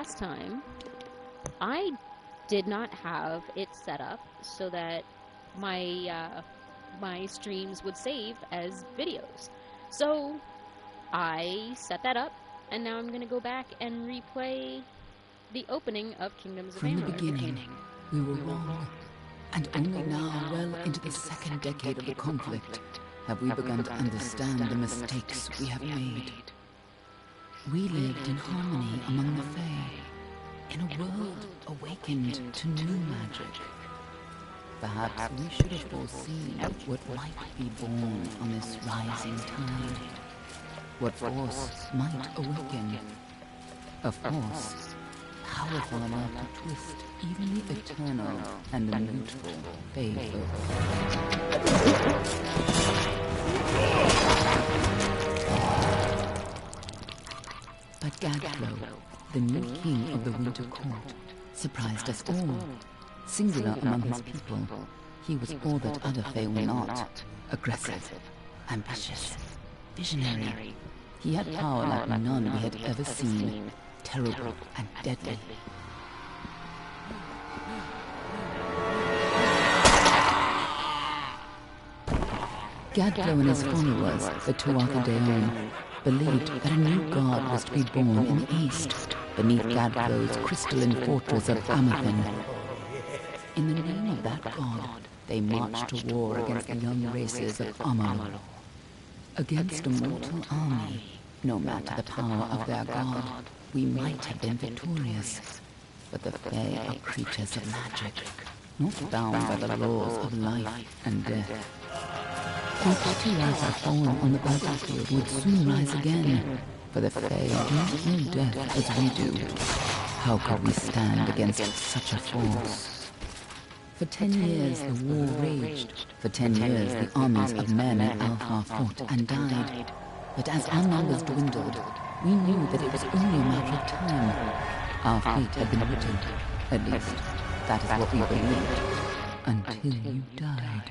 last time, I did not have it set up so that my streams would save as videos. So I set that up, and now I'm going to go back and replay the opening of Kingdoms of Amalur. From the beginning, we were wrong, and only now, well into the second decade of the conflict, have we begun to understand the mistakes we have made. We lived in harmony among the Fae, in a world awakened to new magic. Perhaps we should have foreseen what might be born on this rising tide. What force might awaken. A force powerful enough to twist even the eternal and immutable faithful. But Gadflow, the new king of the Winter Court, surprised us all. Singular among his people, he was all that other Fae were not. Aggressive, ambitious, visionary. He had power like none we had ever seen, terrible and deadly. Gadflow and his followers, the Tuatha believed that a new god was to be born in the east, beneath Gadflow's crystalline fortress of Amalur. In the name of that god, they marched to war against the young races of Amalur. Against a mortal army, no matter the power of their god, we might have been victorious. But the Fae are creatures of magic, not bound by the laws of life and death. Each Tuatha fallen on the battlefield would soon rise again, for the Fae do not know death as we do. How could we stand against such a force? For 10 years the war raged. For 10 years the armies of men and Alpha fought and died. But as our numbers dwindled, we knew that it was only a matter of time. Our fate had been written. At least, that is what we believed. Until you died.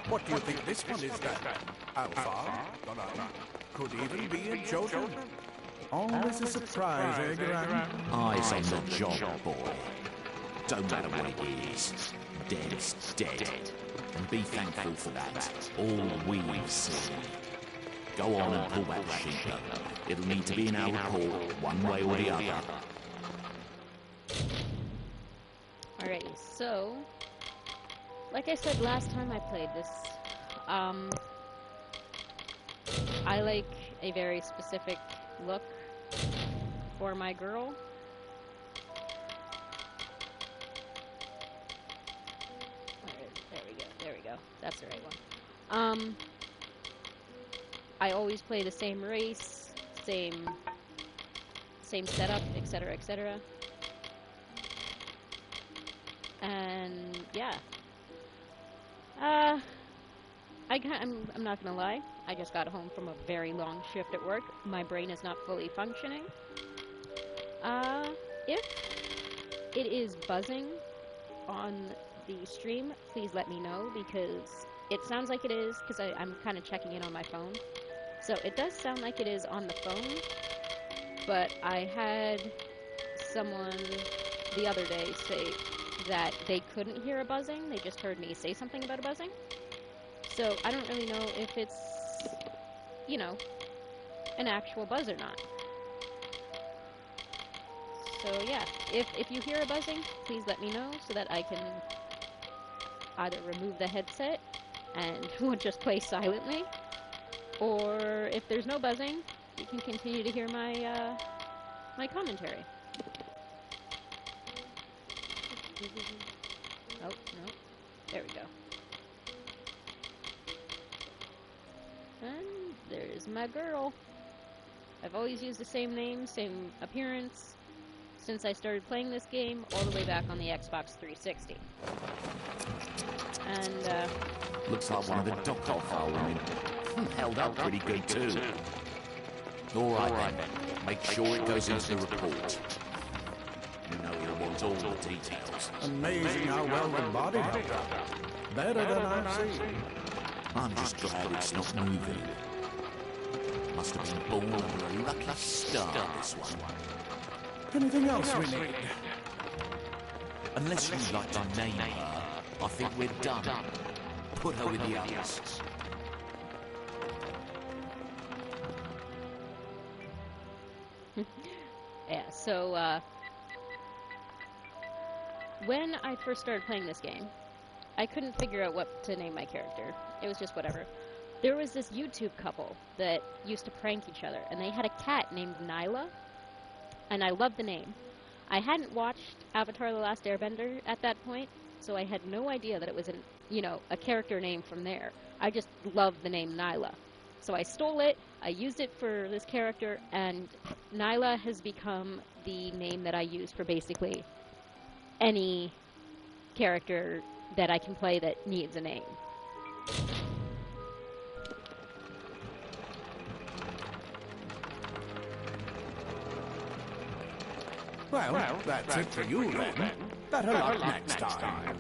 What do you think this one is then? Alpha? Could even be a children. Always a surprise, eh, Gran? Eyes on the job, boy. Don't matter what it is. Dead is dead. And be thankful for that. All we've seen. Go on and pull back the sheet up. It'll need to be in our report, one way or the other. Alrighty, so like I said last time I played this, I like a very specific look for my girl. There we go. That's the right one. I always play the same race, same setup, etc., etc. And yeah. I'm not gonna lie, I just got home from a very long shift at work. My brain is not fully functioning. If it is buzzing on the stream, please let me know, because it sounds like it is, because I'm kind of checking in on my phone. So it does sound like it is on the phone, but I had someone the other day say that they couldn't hear a buzzing, they just heard me say something about a buzzing. So I don't really know if it's, you know, an actual buzz or not. So yeah, if you hear a buzzing, please let me know so that I can either remove the headset and we'll just play silently, or if there's no buzzing, you can continue to hear my my commentary. Oh, no. There we go. And there's my girl. I've always used the same name, same appearance, since I started playing this game, all the way back on the Xbox 360. And, Looks like one of the dock-off women. Held up pretty good, too. All right, then. Make sure it goes into the report. You know you'll want all the details. Amazing how well the body held up. Better than I've seen. I'm just glad it's not moving. Must have been born under a lucky star, this one. Anything else we need? Unless you'd like to name her, I think we're done. Put her with the others. yeah, so, when I first started playing this game, I couldn't figure out what to name my character. It was just whatever. There was this YouTube couple that used to prank each other, and they had a cat named Nyla, and I loved the name. I hadn't watched Avatar: The Last Airbender at that point, so I had no idea that it was a character name from there. I just loved the name Nyla. So I stole it, I used it for this character, and Nyla has become the name that I use for basically any character that I can play that needs a name. Well, that's it for you then. Better luck next time.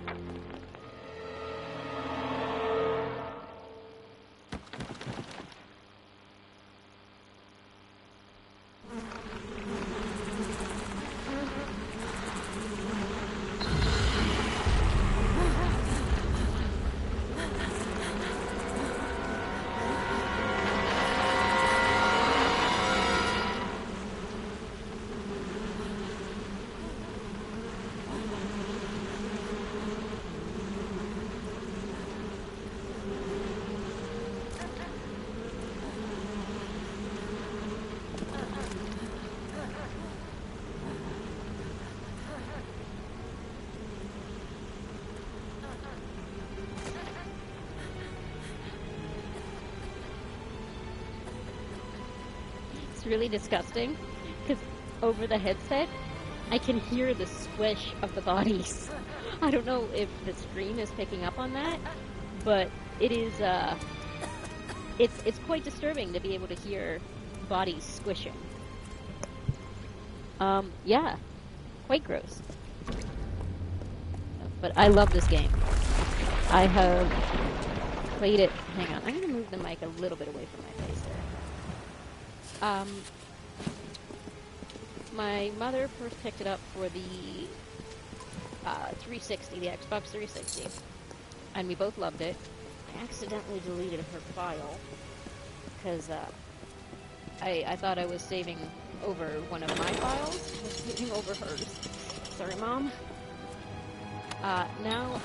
It's really disgusting, because over the headset, I can hear the squish of the bodies. I don't know if the stream is picking up on that, but it is, it's quite disturbing to be able to hear bodies squishing. Yeah, quite gross. But I love this game. I have played it. Hang on, I'm going to move the mic a little bit away from my face there. My mother first picked it up for the 360, the Xbox 360, and we both loved it. I accidentally deleted her file because I thought I was saving over one of my files, I was saving over hers. Sorry, Mom. Now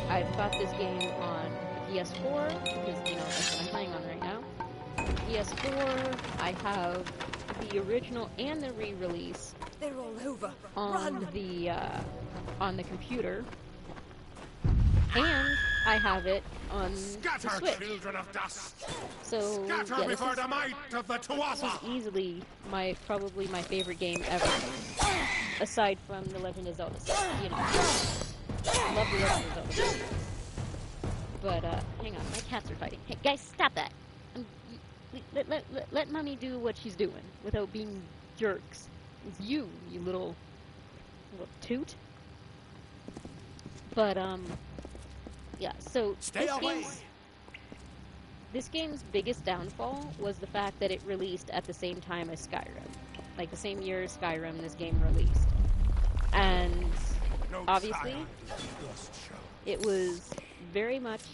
I've got this game on PS4 because that's what I'm playing on right now. PS4, I have the original and the re-release. They're all over. On the computer, and I have it on the Switch. Children of dust! So yeah, this is easily probably my favorite game ever, aside from The Legend of Zelda. I love The Legend of Zelda. But hang on, my cats are fighting. Hey guys, stop that! Let mommy do what she's doing without being jerks. It's you little toot. But yeah. So this game's biggest downfall was the fact that it released at the same time as Skyrim, like the same year as Skyrim. This game released, and obviously it was very much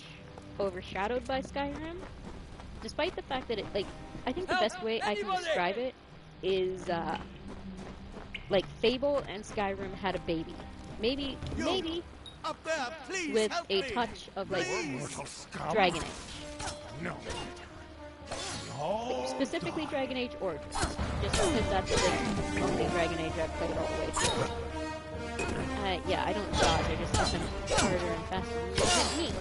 overshadowed by Skyrim. Despite the fact that I think the best way I can describe it is, Fable and Skyrim had a baby. Maybe, Up there, please with help a me. touch of, Mortal scum. Dragon Age. No. Specifically Dragon Age Origins, just because that's the only Dragon Age I've played all the way through. Yeah, I don't dodge, I just hit them harder and faster than they hit me.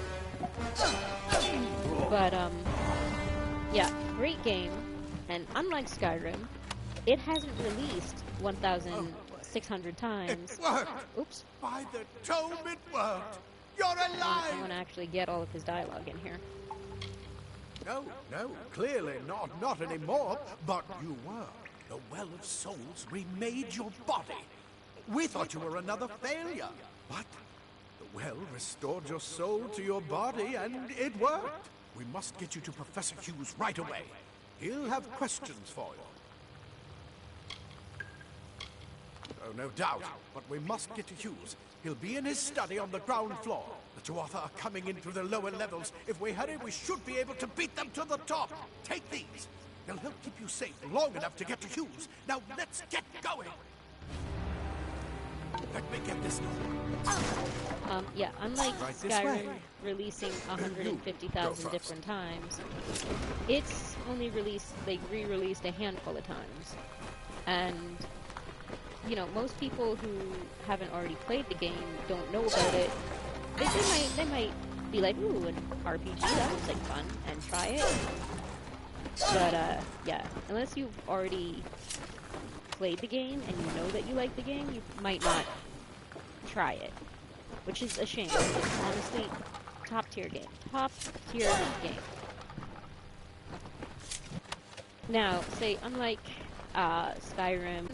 But, yeah, great game, and unlike Skyrim, it hasn't released 1,600 times. It worked! Oops. By the tome, it worked! You're alive! I want to actually get all of his dialogue in here. No, clearly not anymore. But you were. The Well of Souls remade your body. We thought you were another failure. But the well restored your soul to your body, and it worked. We must get you to Professor Hughes right away. He'll have questions for you. Oh, no doubt. But we must get to Hughes. He'll be in his study on the ground floor. The Tuatha are coming in through the lower levels. If we hurry, we should be able to beat them to the top. Take these. They'll help keep you safe long enough to get to Hughes. Now, let's get going. Let me get this door. Yeah, unlike Right this Skyrim way. releasing 150,000 different times, it's only re-released a handful of times. And, you know, most people who haven't already played the game don't know about it. They might be like, ooh, an RPG, that looks like fun, and try it. But, yeah, unless you've already played the game and you know that you like the game, you might not try it. Which is a shame. It's honestly top-tier game. Top-tier game. Now, say, unlike Skyrim...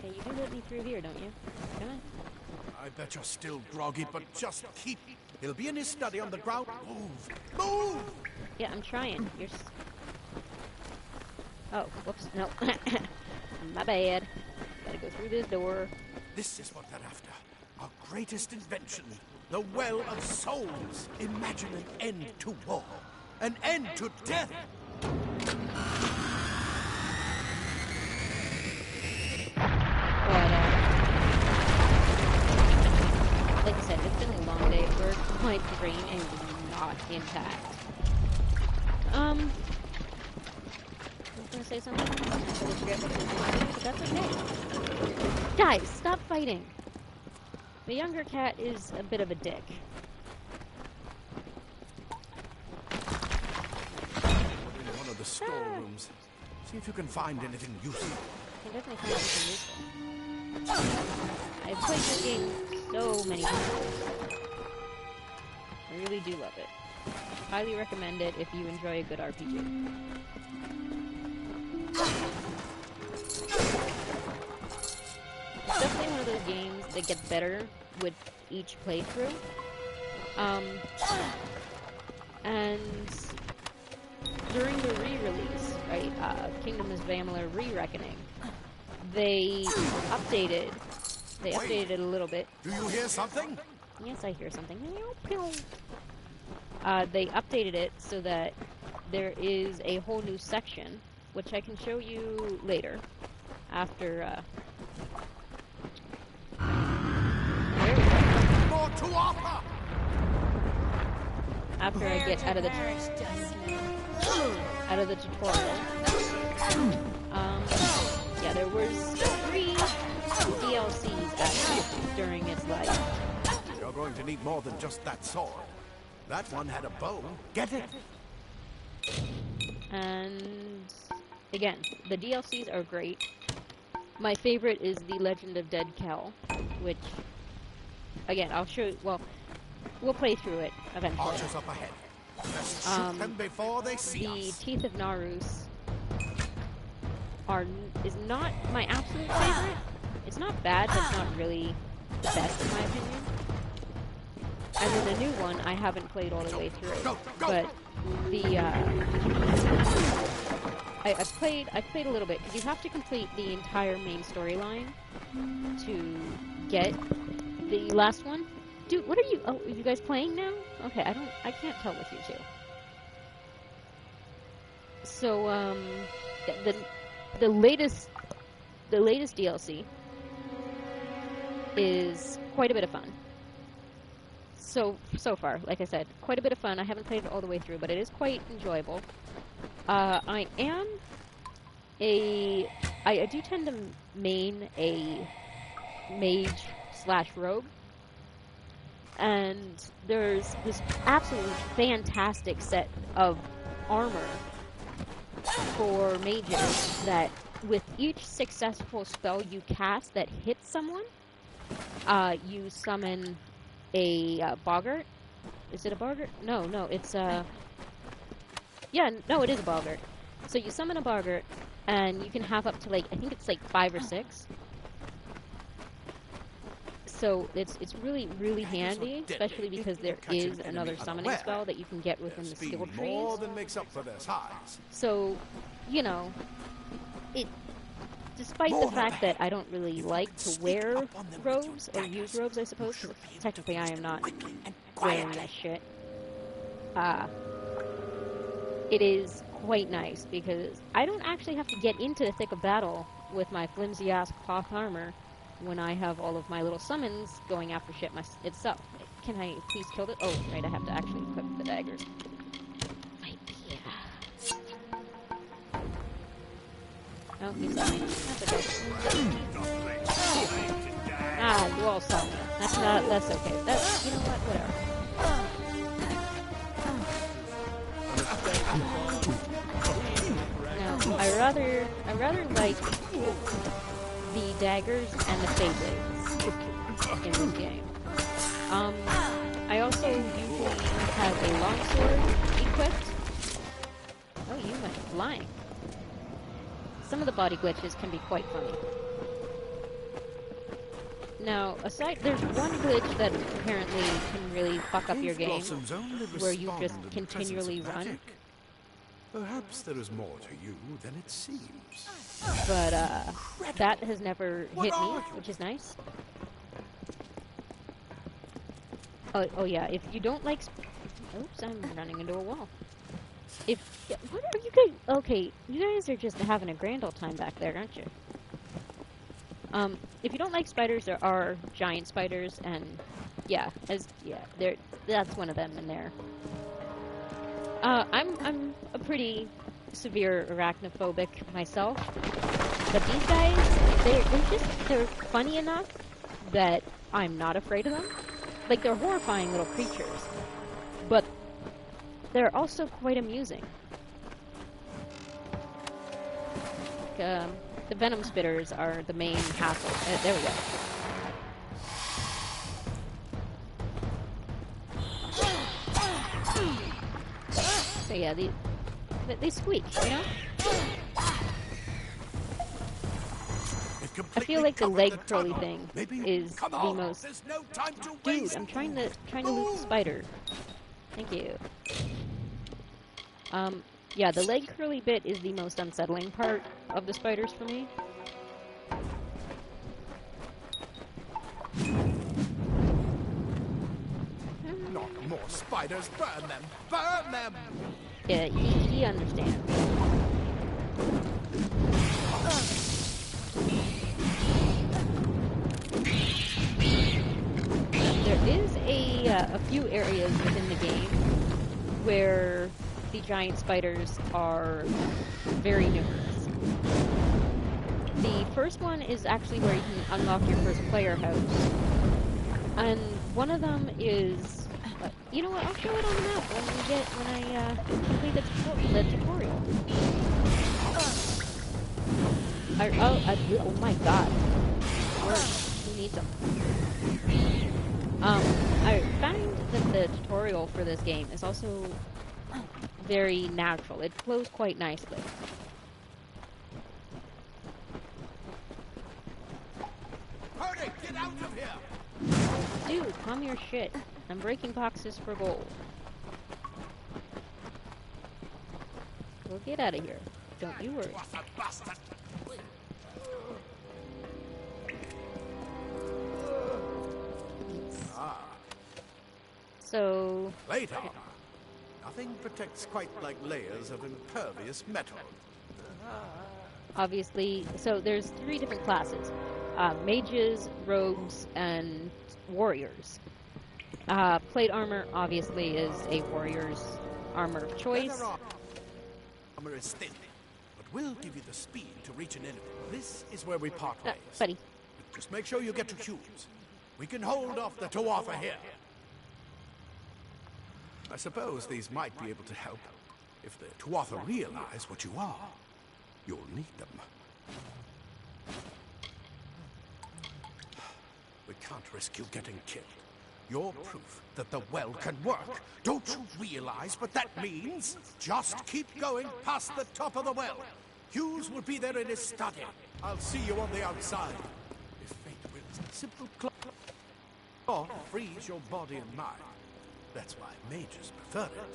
Hey, you do let me through here, don't you? Come on. I bet you're still groggy, but just keep... He'll be in his study on the ground. Move! Move! Yeah, I'm trying. You're... Oh, whoops. No. My bad. Gotta go through this door. This is what they're after. Our greatest invention. The Well of Souls. Imagine an end to war. An end to death. But, like I said, it's been a long day at work. My brain is not intact. I was gonna say something, and I totally forget what I was gonna say, but that's okay. Guys, stop fighting! The younger cat is a bit of a dick. In one of the storerooms. See if you can find anything useful. I can definitely find something useful. I've played this game so many times. I really do love it. Highly recommend it if you enjoy a good RPG. It's definitely one of those games that gets better with each playthrough. And during the re-release, right, Kingdoms of Amalur Re-Reckoning, they updated it a little bit. Do you hear something? Yes, I hear something. They updated it so that there is a whole new section, which I can show you later, after, More to offer! after I get out of the tutorial. Yeah, there was 3 DLCs added during its life. You're going to need more than just that sword. That one had a bow. Get it? And again, the DLCs are great. My favorite is The Legend of Dead Kel, which, again, I'll show you, well, we'll play through it eventually. Archers up ahead. Let's shoot them before they see The us. Teeth of Narus is not my absolute favorite. It's not bad, but it's not really the best in my opinion. And then the new one I haven't played all the way through, but the I played a little bit because you have to complete the entire main storyline to get the last one. Dude, what are you? Oh, are you guys playing now? Okay, I can't tell with you two. So the latest DLC is quite a bit of fun. so far, like I said, quite a bit of fun. I haven't played it all the way through, but it is quite enjoyable. I am I do tend to main a mage slash rogue, and there's this absolutely fantastic set of armor for mages that with each successful spell you cast that hits someone, you summon a boggart. Is it a boggart? No, it's yeah, no, it is a boggart. So you summon a boggart, and you can have up to like, I think it's like 5 or 6. So it's really, really handy, especially because there is another summoning spell that you can get within the skill trees. More than makes up for their size. So, you know, despite the fact that I don't really like to wear robes, or use robes, I suppose, 'cause technically I am not wearing that shit, it is quite nice, because I don't actually have to get into the thick of battle with my flimsy-ass cloth armor when I have all of my little summons going after shit itself. Can I please kill it? Oh, right, I have to actually equip the daggers. Right here. Oh, he's dying. That's okay. Ah, you all saw me. That's okay. That's, you know what, whatever. No, I rather like the daggers and the Beyblades in this game. I also usually have a longsword equipped. Oh, you went flying. Some of the body glitches can be quite funny. Now, there's one glitch that apparently can really fuck up your game, where you just continually run. Perhaps there is more to you than it seems. But, that has never hit me, which is nice. Oh yeah, if you don't like... Oops, I'm running into a wall. What are you guys... Okay, you guys are just having a grand old time back there, aren't you? If you don't like spiders, there are giant spiders, and that's one of them in there. I'm a pretty severe arachnophobic myself, but these guys, they're funny enough that I'm not afraid of them. Like, they're horrifying little creatures, but they're also quite amusing. The venom spitters are the main hassle. There we go. So yeah, they squeak, you know? I feel like the leg curly thing is the most... Dude, I'm trying to loot the spider. Thank you. Yeah, the leg curly bit is the most unsettling part of the spiders for me. Not more spiders! Burn them! Burn them! Yeah, he understands. There is a few areas within the game where the giant spiders are very numerous. The first one is actually where you can unlock your first player house. And one of them is... you know what, I'll show it on the map when I complete the tutorial. Oh my god. Who needs them? I found that the tutorial for this game is also very natural. It flows quite nicely. Hurry, get out of here! Dude, calm your shit. I'm breaking boxes for gold. We'll get out of here. Don't you worry. So... Plate armor. Nothing protects quite like layers of impervious metal. Obviously, so there's 3 different classes. Mages, rogues, and warriors. Plate armor obviously is a warrior's armor of choice. Leather armor is thin, but will give you the speed to reach an enemy. This is where we part ways. Buddy. Just make sure you get to cubes. We can hold off the Tuatha here. I suppose these might be able to help. If the Tuatha realize what you are, you'll need them. We can't risk you getting killed. You're proof that the well can work. Don't you realize what that means? Just keep going past the top of the well. Hughes will be there in his study. I'll see you on the outside. If fate wills, a simple claw frees your body and mind. That's why mages prefer it.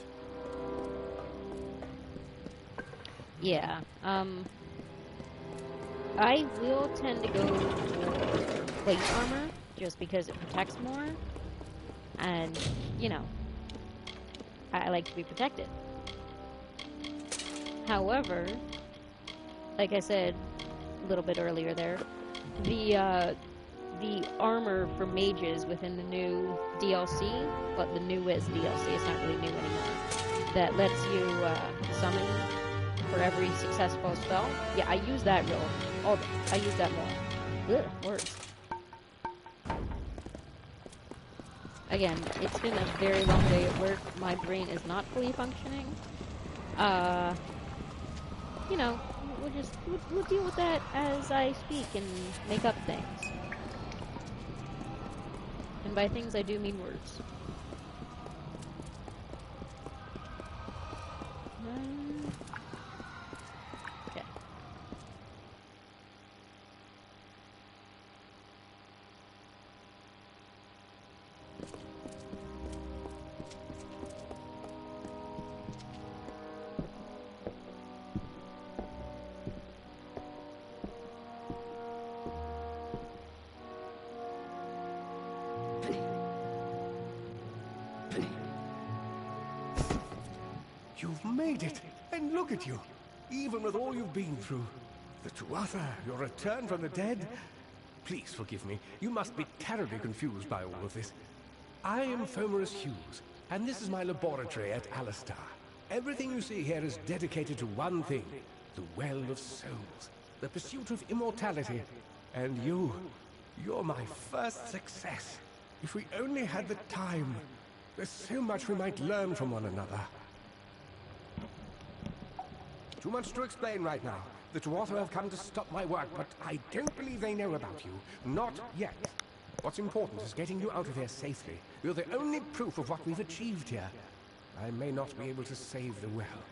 Yeah, I will tend to go for plate armor, just because it protects more, and, you know, I like to be protected. However, like I said a little bit earlier there, the armor for mages within the new DLC, but the newest DLC, it's not really new anymore, that lets you summon for every successful spell. Yeah, I use that I use that more. Ugh, words. Again, it's been a very long day at work. My brain is not fully functioning. You know, we'll deal with that as I speak and make up things. And by things, I do mean words. Okay. You've made it, and look at you. Even with all you've been through. The Tuatha, your return from the dead. Please forgive me. You must be terribly confused by all of this. I am Fomerus Hughes, and this is my laboratory at Alistar. Everything you see here is dedicated to one thing, the Well of Souls, the pursuit of immortality. And you're my first success. If we only had the time, there's so much we might learn from one another. Too much to explain right now. The Tuatha have come to stop my work, but I don't believe they know about you. Not yet. What's important is getting you out of here safely. You're the only proof of what we've achieved here. I may not be able to save the well,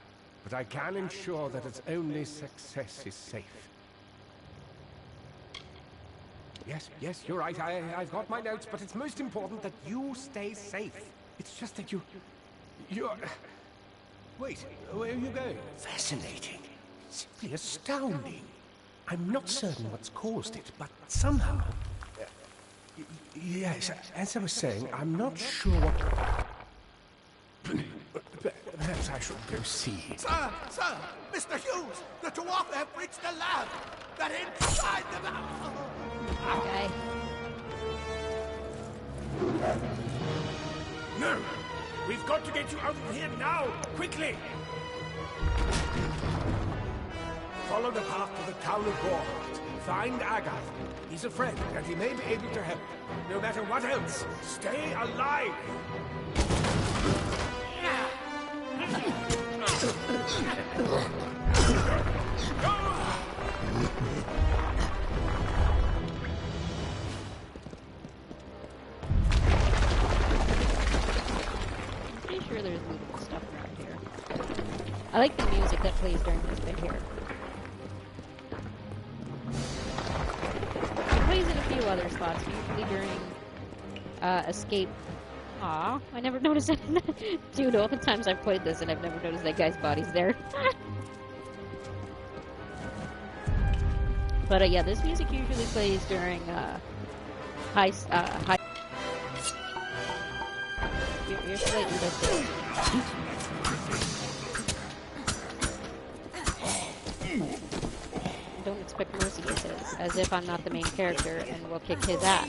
but I can ensure that its only success is safe. Yes, you're right. I've got my notes, but it's most important that you stay safe. It's just that you're... Wait, where are you going? Fascinating. Simply astounding. I'm not certain what's caused it, but somehow... Yes, as I was saying, I'm not sure what... Perhaps I should go see. Sir! Mr. Hughes! The Tuatha have reached the lab! They're inside the lab! Okay. No! We've got to get you out of here now! Quickly! Follow the path to the town of Gorhart. Find Agath. He's a friend, and he may be able to help. No matter what else, stay alive! I'm pretty sure there's movable stuff around here. I like the music that plays during this bit here. It plays in a few other spots, usually during escape. Aw, I never noticed that. Dude, all the times I've played this and I've never noticed that guy's body's there. But yeah, this music usually plays during high. You're slightly different. Don't expect mercy, it says, as if I'm not the main character and will kick his ass.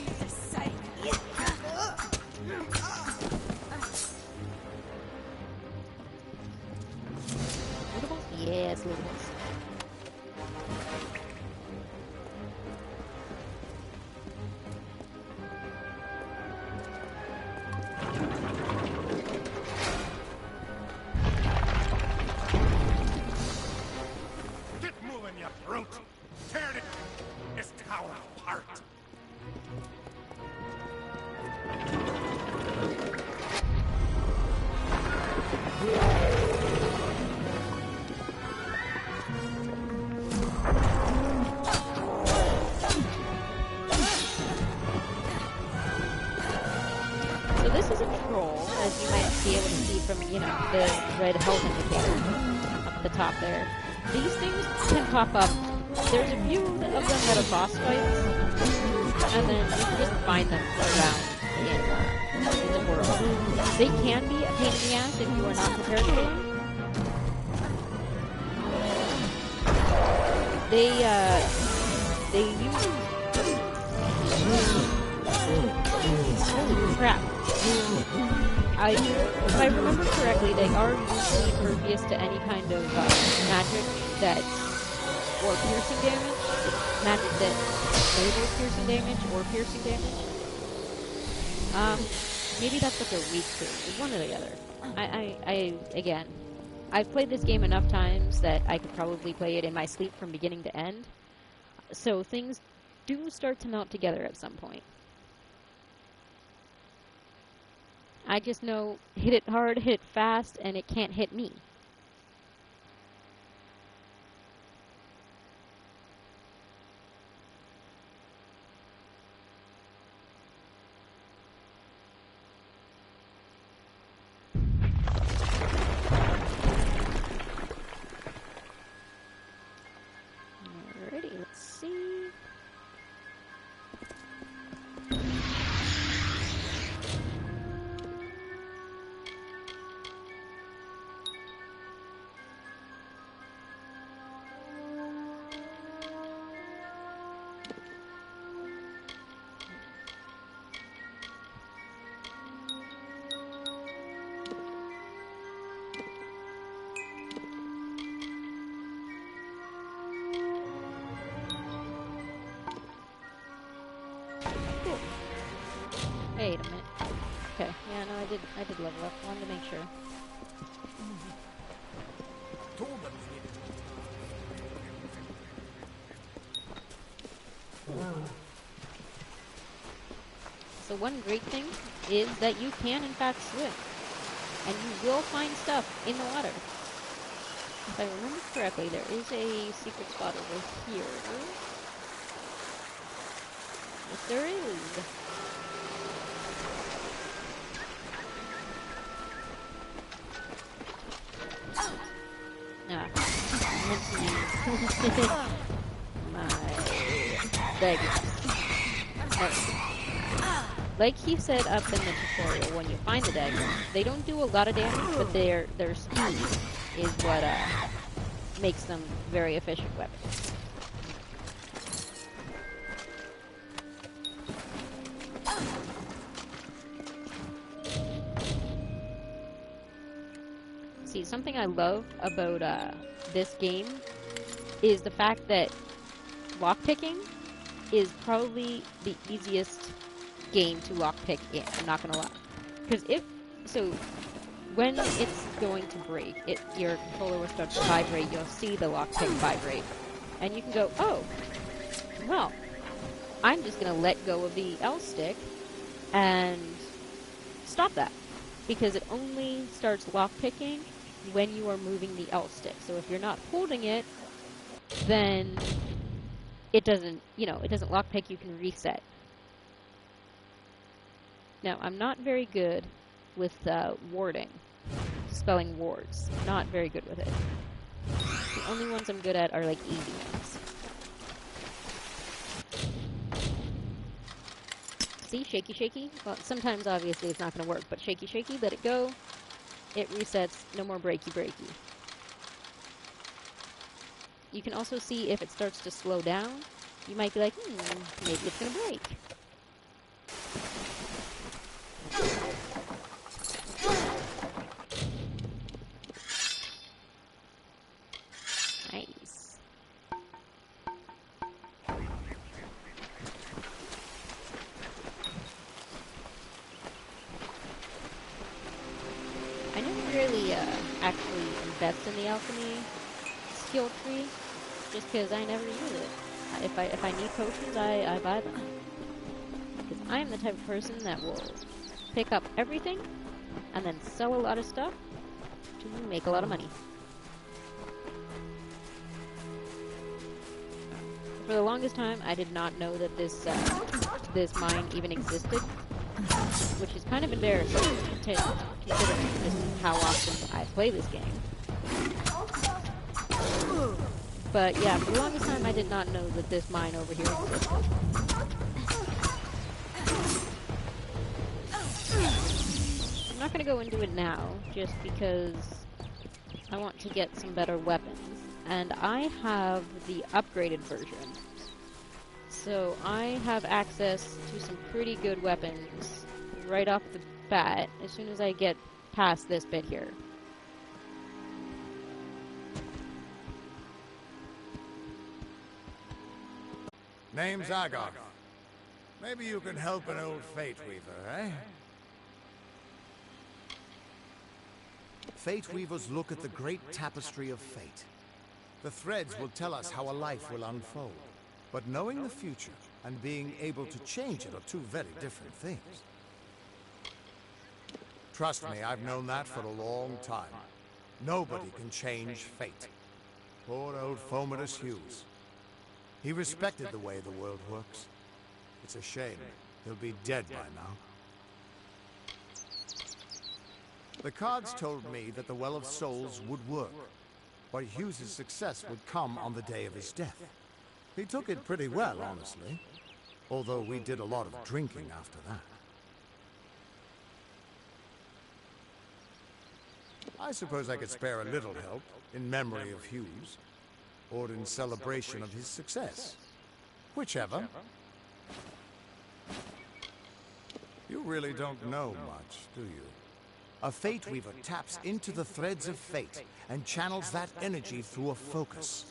Yes, Lucas. Get moving, you brute! Tear this tower apart! So this is a troll, as you might be able to see from, you know, the red health indicator up at the top there. These things can pop up. There's a few of them that are boss fights, and then you can just find them around in the world. They can be a pain in the ass if you are not prepared for them. They use... Holy crap. If I remember correctly, they are usually impervious to any kind of magic that, or piercing damage. Magic that enables piercing damage or piercing damage. Maybe that's what they're weak to. It's one or the other. Again, I've played this game enough times that I could probably play it in my sleep from beginning to end. So things do start to melt together at some point. I just know, hit it hard, hit it fast, and it can't hit me. Alrighty, let's see. Wait a minute. Okay, yeah, no, I did level up. Wanted to make sure. So one great thing is that you can in fact swim. And you will find stuff in the water. If I remember correctly, there is a secret spot over here. Yes, there is. My leggings. Like he said up in the tutorial, when you find the daggers, they don't do a lot of damage, but their speed is what makes them very efficient weapons. See, something I love about this game is the fact that lockpicking is probably the easiest game to lockpick in, I'm not gonna lie. Because when it's going to break, your controller will start to vibrate, you'll see the lockpick vibrate. And you can go, oh, well, I'm just gonna let go of the L stick and stop that. Because it only starts lockpicking when you are moving the L stick. So if you're not holding it, then it doesn't lockpick, you can reset. Now, I'm not very good with warding, spelling wards. Not very good with it. The only ones I'm good at are like easy ones. See, shaky, shaky? Well, sometimes obviously it's not going to work, but shaky, shaky, let it go. It resets, no more breaky, breaky. You can also see if it starts to slow down. You might be like, maybe it's going to break. best in the alchemy skill tree, just because I never use it. If I need potions, I buy them. Because I am the type of person that will pick up everything and then sell a lot of stuff to make a lot of money. For the longest time, I did not know that this mine even existed, which is kind of embarrassing considering this is how often I play this game. But yeah, for the longest time, I did not know that this mine over here existed. I'm not going to go into it now, just because I want to get some better weapons. And I have the upgraded version. So I have access to some pretty good weapons right off the bat as soon as I get past this bit here. Name's Agog. Maybe you can help an old Fate Weaver, eh? Fate Weavers look at the great tapestry of fate. The threads will tell us how a life will unfold. But knowing the future and being able to change it are two very different things. Trust me, I've known that for a long time. Nobody can change fate. Poor old Fomadus Hughes. He respected the way the world works. It's a shame. He'll be dead by now. The cards told me that the Well of Souls would work, but Hughes' success would come on the day of his death. He took it pretty well, honestly, although we did a lot of drinking after that. I suppose I could spare a little help in memory of Hughes, or in celebration of his success. Whichever. You really don't know much, do you? A Fate Weaver taps into the threads of fate and channels that energy through a focus.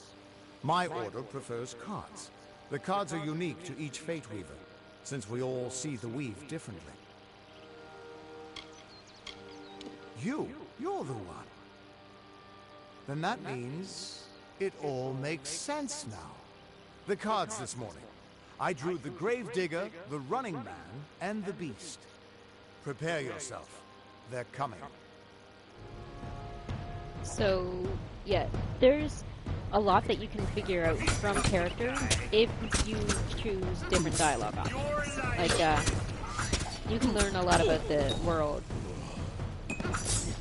My order prefers cards. The cards are unique to each Fate Weaver, since we all see the weave differently. You're the one. Then that means it all makes sense now. The cards this morning. I drew the Gravedigger, the Running Man, and the Beast. Prepare yourself. They're coming. So, yeah, there's a lot that you can figure out from character if you choose different dialogue options. Like, you can learn a lot about the world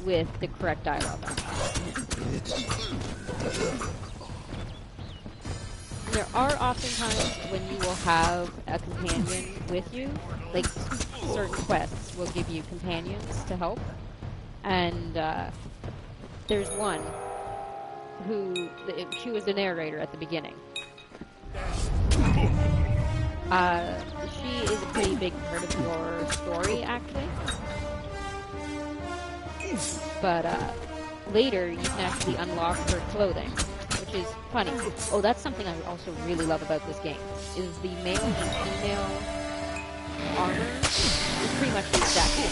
with the correct dialogue options. There are often times when you will have a companion with you, like certain quests will give you companions to help, and there's one who, she was the narrator at the beginning. She is a pretty big part of your story, actually. But later, you can actually unlock her clothing, which is funny. Oh, that's something I also really love about this game, is the male and female armor is pretty much the exact same.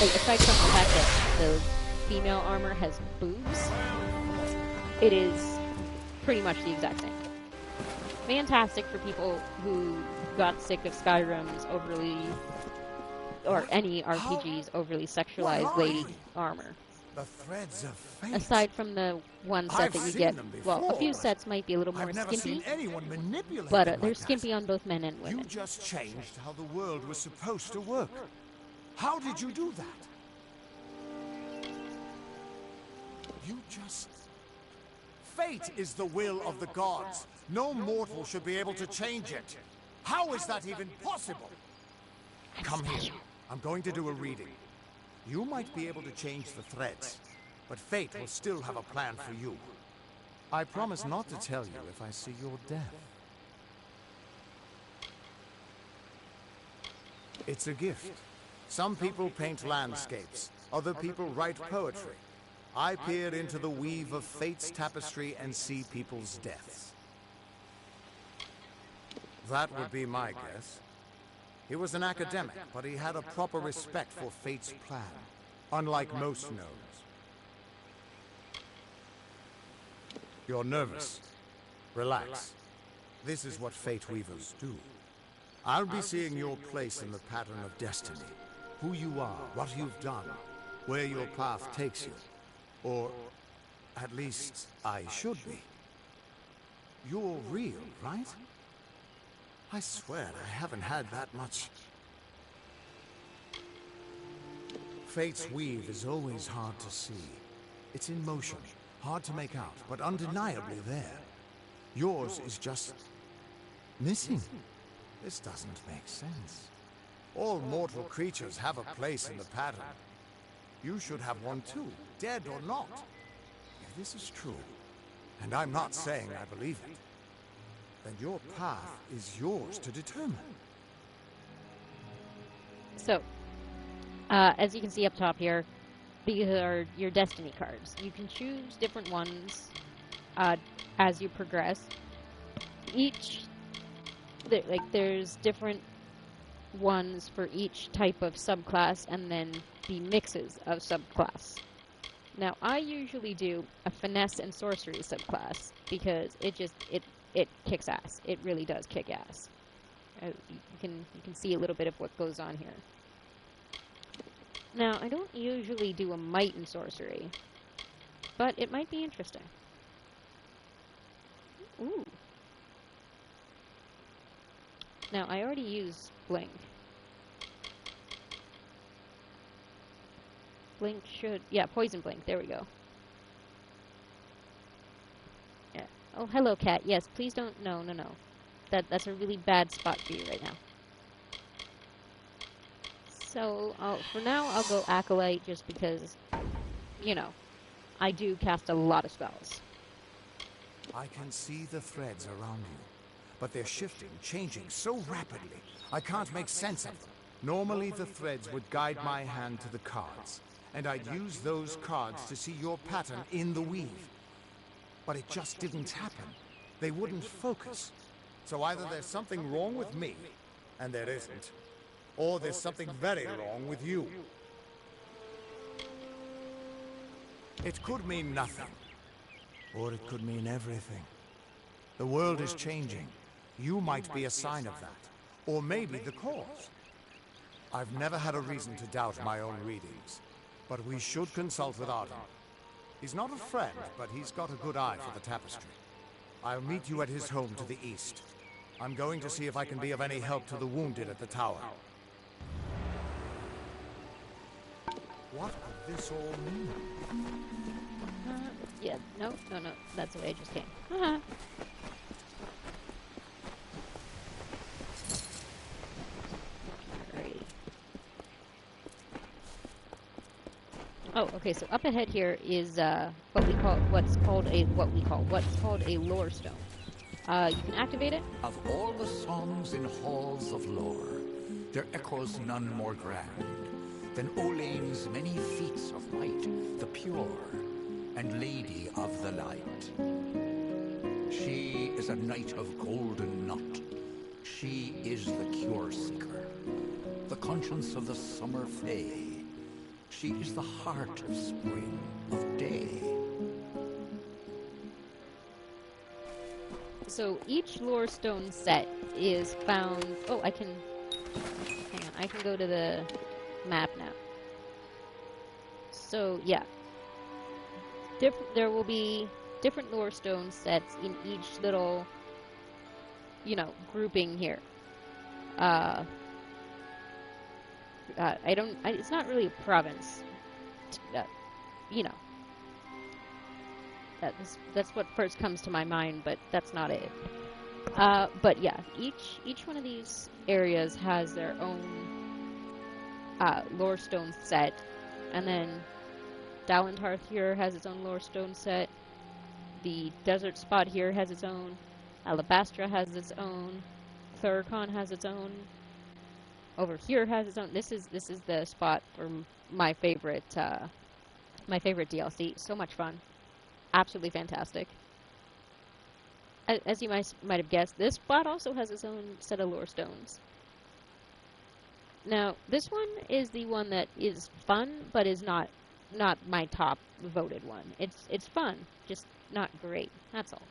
Like, aside from the fact that the female armor has boobs, it is pretty much the exact same. Fantastic for people who got sick of Skyrim's overly, or any RPG's overly sexualized lady armor. The threads of fate. Aside from the one set that you get, well, a few sets might be a little more skimpy, but they're skimpy on both men and women. You just changed how the world was supposed to work. How did you do that? You just... Fate is the will of the gods. No mortal should be able to change it. How is that even possible? Come here. I'm going to do a reading. You might be able to change the threads, but fate will still have a plan for you. I promise not to tell you if I see your death. It's a gift. Some people paint landscapes, other people write poetry. I peer into the weave of fate's tapestry and see people's deaths. That would be my guess. He was an academic, but he had a proper respect for fate's plan. unlike most gnomes. You're nervous. Relax. This is what Fate Weavers do. I'll be seeing your place in the pattern of destiny. Who you are, what you've done, where your path takes you. Or, at least, I should be. You're real, right? I swear I haven't had that much. Fate's weave is always hard to see. It's in motion, hard to make out, but undeniably there. Yours is just missing. This doesn't make sense. All mortal creatures have a place in the pattern. You should have one too, dead or not. If this is true, and I'm not saying I believe it, then your path is yours to determine. So, as you can see up top here, these are your destiny cards. You can choose different ones as you progress. There's different ones for each type of subclass, and then the mixes of subclass. Now, I usually do a finesse and sorcery subclass because it kicks ass. It really does kick ass. You can see a little bit of what goes on here. Now, I don't usually do a might and sorcery, but it might be interesting. Ooh. Now, I already used Blink. Blink should... Yeah, Poison Blink. There we go. Yeah. Oh, hello, cat. Yes, please don't... No. That's a really bad spot for you right now. So, for now, I'll go Acolyte just because, you know, I do cast a lot of spells. I can see the threads around you, but they're shifting, changing so rapidly, I can't make sense of them. Normally, the threads would guide my hand to the cards, and I'd use those cards to see your pattern in the weave. But it just didn't happen. They wouldn't focus. So either there's something wrong with me, and there isn't, or there's something very wrong with you. It could mean nothing, or it could mean everything. The world is changing. You might be a sign of that, or maybe the cause. I've never had a reason to doubt my own readings, but we should consult with Arden. He's not a friend, but he's got a good eye for the tapestry. I'll meet you at his home to the east. I'm going to see if I can be of any help to the wounded at the tower. What could this all mean? Yeah, no, that's the way I just came. Alrighty. Oh, okay, so up ahead here is what's called a lore stone. You can activate it. Of all the songs in halls of lore, there echoes none more grand than Olane's many feats of might, the pure and lady of the light. She is a knight of golden knot. She is the cure seeker, the conscience of the summer fae. She is the heart of spring, of day. So each lore stone set is found... Oh, I can... Hang on, I can go to the map now. So, yeah. There will be different lore stone sets in each little, grouping here. It's not really a province. That's what first comes to my mind, but that's not it. But yeah, each one of these areas has their own lore stone set, and then Dalentarth here has its own lore stone set. The desert spot here has its own. Alabastra has its own. Thurcon has its own. Over here has its own. This is the spot for my favorite DLC. So much fun. Absolutely fantastic. As you might have guessed, this spot also has its own set of lore stones. Now, this one is the one that is fun, but is not my top voted one. It's fun, just not great. That's all.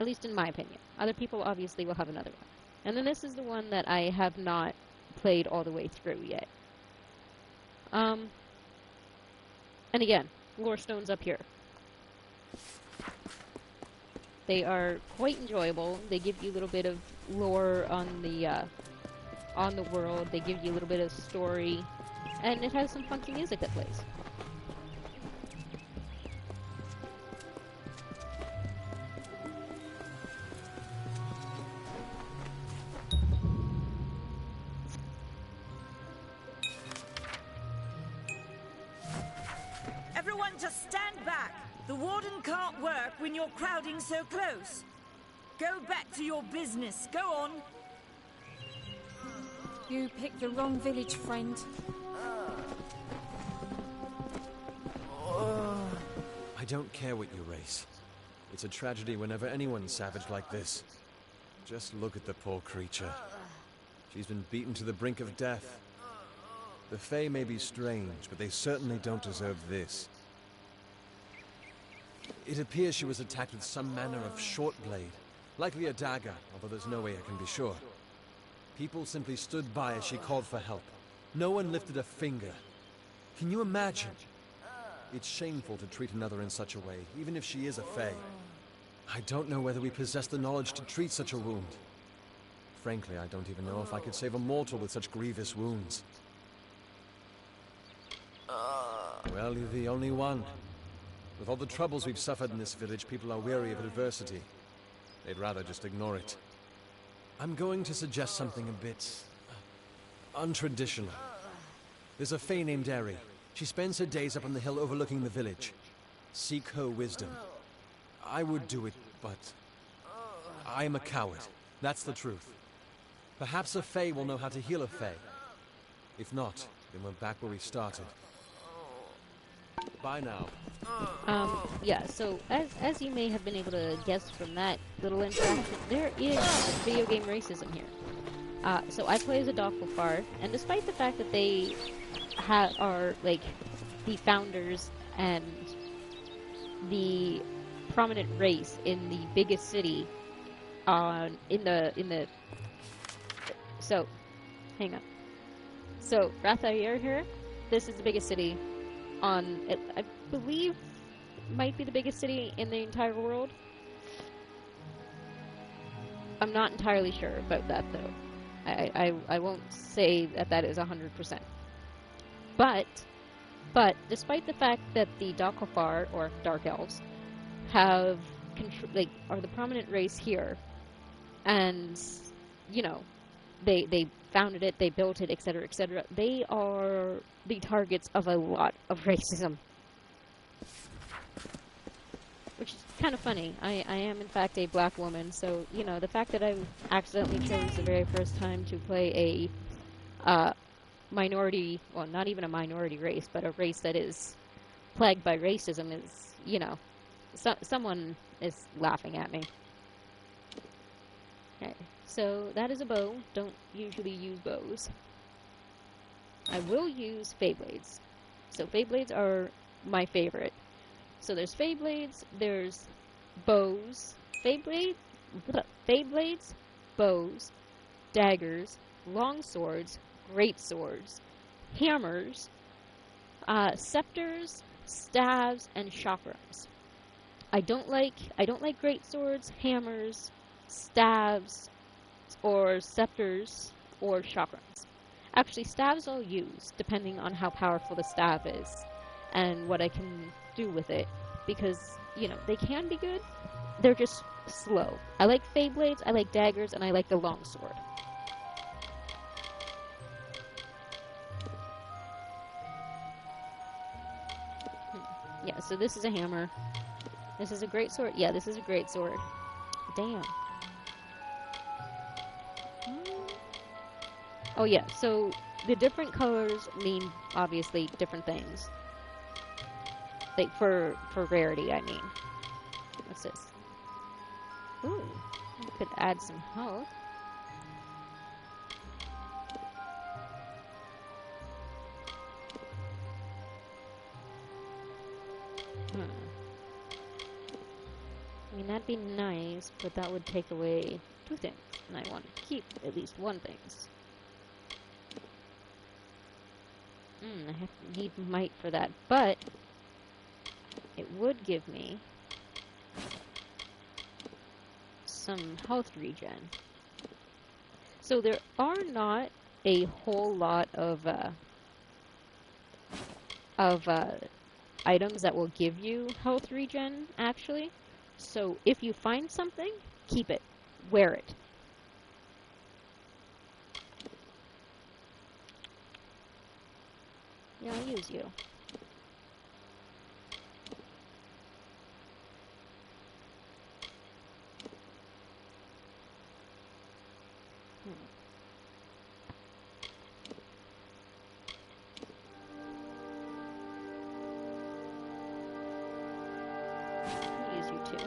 At least in my opinion. Other people obviously will have another one. And then this is the one that I have not played all the way through yet. And again, lore stones up here. They are quite enjoyable. They give you a little bit of lore on the world. They give you a little bit of story, and it has some funky music that plays. Everyone just stand back. The warden can't work when you're crowding so close. Go back to your business. Go on. You picked the wrong village, friend. I don't care what you race. It's a tragedy whenever anyone's savage like this. Just look at the poor creature. She's been beaten to the brink of death. The Fae may be strange, but they certainly don't deserve this. It appears she was attacked with some manner of short blade, likely a dagger, although there's no way I can be sure. People simply stood by as she called for help. No one lifted a finger. Can you imagine? It's shameful to treat another in such a way, even if she is a Fae. I don't know whether we possess the knowledge to treat such a wound. Frankly, I don't even know if I could save a mortal with such grievous wounds. Well, you're the only one. With all the troubles we've suffered in this village, people are weary of adversity. They'd rather just ignore it. I'm going to suggest something a bit untraditional. There's a Fae named Eri. She spends her days up on the hill overlooking the village. Seek her wisdom. I would do it, but I am a coward. That's the truth. Perhaps a Fae will know how to heal a Fae. If not, then we're back where we started. Bye now. Yeah, so as you may have been able to guess from that little interaction, there is video game racism here. So I play as a Doppelfar, and despite the fact that they are like the founders and the prominent race in the biggest city so hang on. So Rathair here, this is the biggest city on it, I believe might be the biggest city in the entire world. I'm not entirely sure about that though. I won't say that is 100%. But despite the fact that the Doppelfar, or Dark Elves, are the prominent race here, and you know, they founded it, they built it, etc., etc., they are the targets of a lot of racism. Which is kind of funny. I am, in fact, a black woman, so, you know, the fact that I accidentally chose the very first time to play a minority, well, not even a minority race, but a race that is plagued by racism is, you know, someone is laughing at me. Okay, so that is a bow. Don't usually use bows. I will use Fae Blades. So Fae Blades are my favorite. So there's Fae Blades, there's bows, Fae Blades, bows, daggers, long swords, great swords, hammers, scepters, staves, and chakrams. I don't like great swords, hammers, staves, or scepters, or chakrams. Actually, staves I'll use, depending on how powerful the staff is, and what I can do with it, because, you know, they can be good, they're just slow. I like Fae Blades, I like daggers, and I like the long sword. Yeah, so this is a hammer. This is a great sword. Yeah, this is a great sword. Damn. Oh yeah, so the different colors mean, obviously, different things. Like, for rarity, I mean. What's this? Ooh, I could add some health. I mean, that'd be nice, but that would take away 2 things, and I want to keep at least 1 thing. I need might for that, but it would give me some health regen. So there are not a whole lot of items that will give you health regen, actually. So if you find something, keep it. Wear it. Yeah, I'll use you. I'll use you too.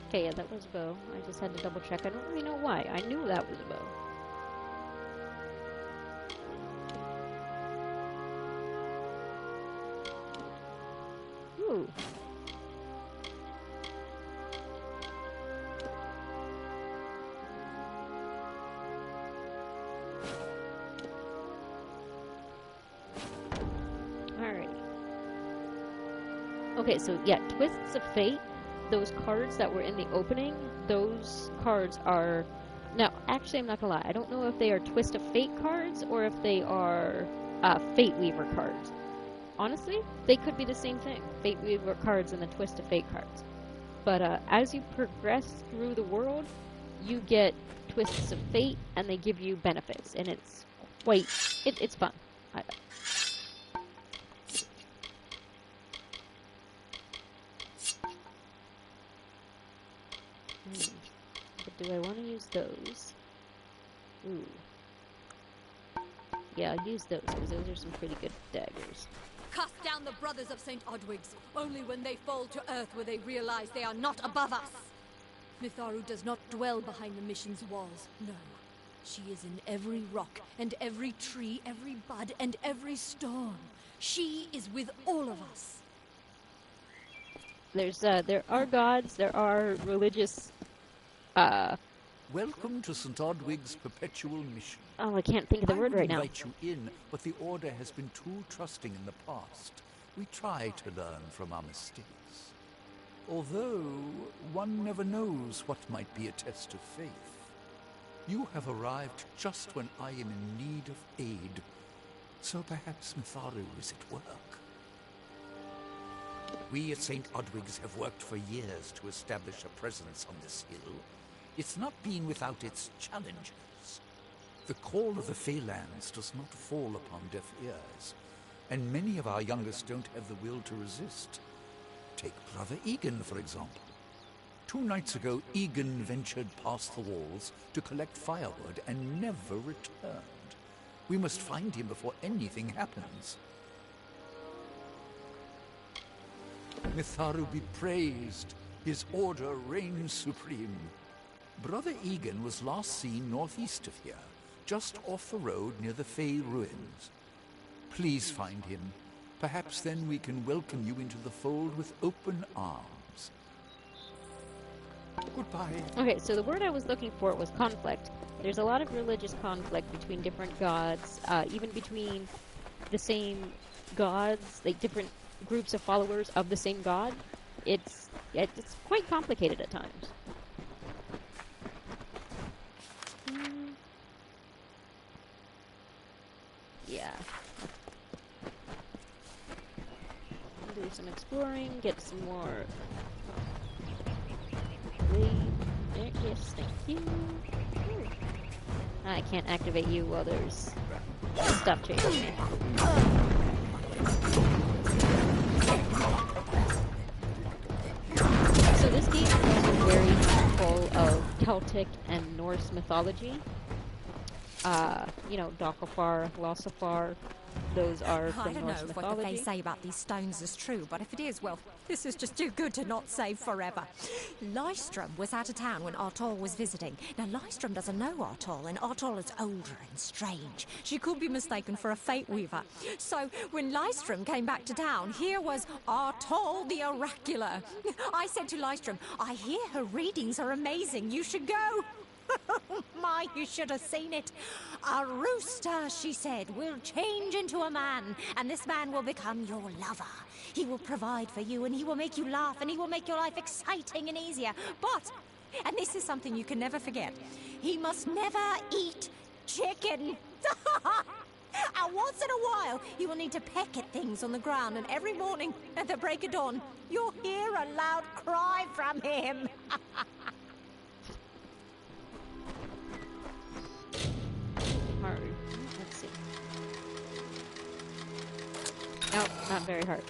Okay, yeah, that was bow. I just had to double check. I don't really know why. I knew that was bow. Ooh. Alrighty. Okay, so yeah, Twists of Fate. Those cards that were in the opening, those cards are... Now, actually, I'm not gonna lie. I don't know if they are Twist of Fate cards or if they are Fate Weaver cards. Honestly, they could be the same thing. Fate Weaver cards and the Twist of Fate cards. But as you progress through the world, you get Twists of Fate, and they give you benefits. And it's quite... It's fun. But do I want to use those? Ooh. Yeah, I'll use those, because those are some pretty good daggers. Cast down the brothers of St. Odwig's. Only when they fall to earth will they realize they are not above us. Mitharu does not dwell behind the mission's walls, no. She is in every rock, and every tree, every bud, and every storm. She is with all of us. There are gods, there are religious, Welcome to St. Odwig's perpetual mission. Oh, I can't think of the word right now. I would invite you in, but the Order has been too trusting in the past. We try to learn from our mistakes. Although, one never knows what might be a test of faith. You have arrived just when I am in need of aid, so perhaps Mitharu is at work. We at St. Odwig's have worked for years to establish a presence on this hill. It's not been without its challenges. The call of the Phalanx does not fall upon deaf ears, and many of our youngest don't have the will to resist. Take Brother Egan, for example. 2 nights ago, Egan ventured past the walls to collect firewood and never returned. We must find him before anything happens. Mitharu be praised. His order reigns supreme. Brother Egan was last seen northeast of here, just off the road near the Fey ruins. Please find him. Perhaps then we can welcome you into the fold with open arms. Goodbye. Okay, so the word I was looking for was conflict. There's a lot of religious conflict between different gods, even between the same gods, like different groups of followers of the same god. It's quite complicated at times. Yeah. Do some exploring, get some more. Yes, thank you. Ooh. I can't activate you while there's stuff chasing me. So this game is also very full of Celtic and Norse mythology. You know, Dokafar, Lossafar, those are I from don't Norse know what the Fae mythology. say about these stones is true, but if it is, well, this is just too good to not save forever. Lystrom was out of town when Artol was visiting. Now, Lystrom doesn't know Artol, and Artol is older and strange. She could be mistaken for a Fate Weaver. So, when Lystrom came back to town, here was Artol the Oracular. I said to Lystrom, I hear her readings are amazing. You should go. My, you should have seen it. A rooster, she said, will change into a man, and this man will become your lover. He will provide for you, and he will make you laugh, and he will make your life exciting and easier. But, and this is something you can never forget, he must never eat chicken. And once in a while, he will need to peck at things on the ground, and every morning at the break of dawn, you'll hear a loud cry from him. Hard. Let's see. Nope, not very hard.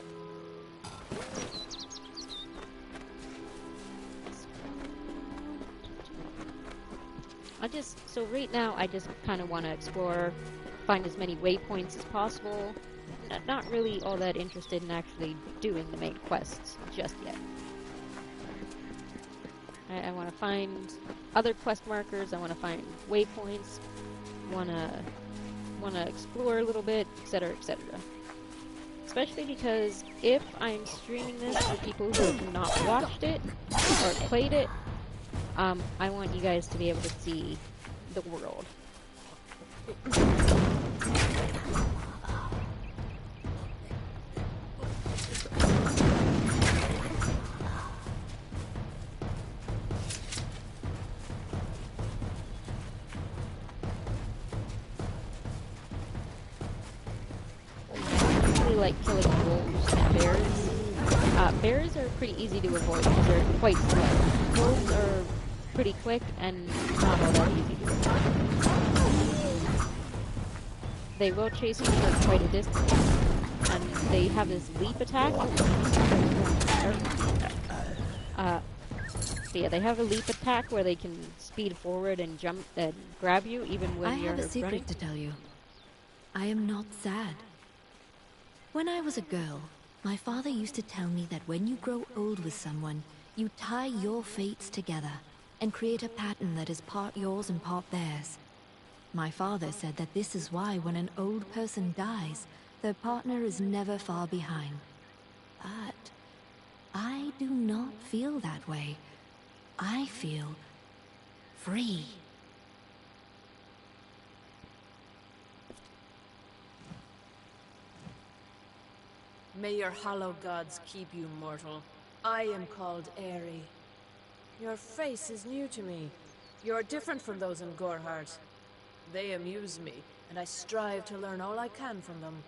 So right now, I just kind of want to explore, find as many waypoints as possible. Not really all that interested in actually doing the main quests just yet. I want to find other quest markers, I want to find waypoints, want to explore a little bit, etc., etc. Especially because if I'm streaming this for people who have not watched it or played it, I want you guys to be able to see the world. Like killing wolves and bears. Bears are pretty easy to avoid because they're quite slow. Wolves are pretty quick and not all that easy to avoid. They will chase you for quite a distance, and they have this leap attack. So yeah, they have a leap attack where they can speed forward and jump and grab you even when you're running. I have a secret to tell you. I am not sad. When I was a girl, my father used to tell me that when you grow old with someone, you tie your fates together and create a pattern that is part yours and part theirs. My father said that this is why when an old person dies, their partner is never far behind. But I do not feel that way. I feel free. May your hollow gods keep you mortal. I am called Aerie. Your face is new to me. You're different from those in Gorhart. They amuse me, and I strive to learn all I can from them.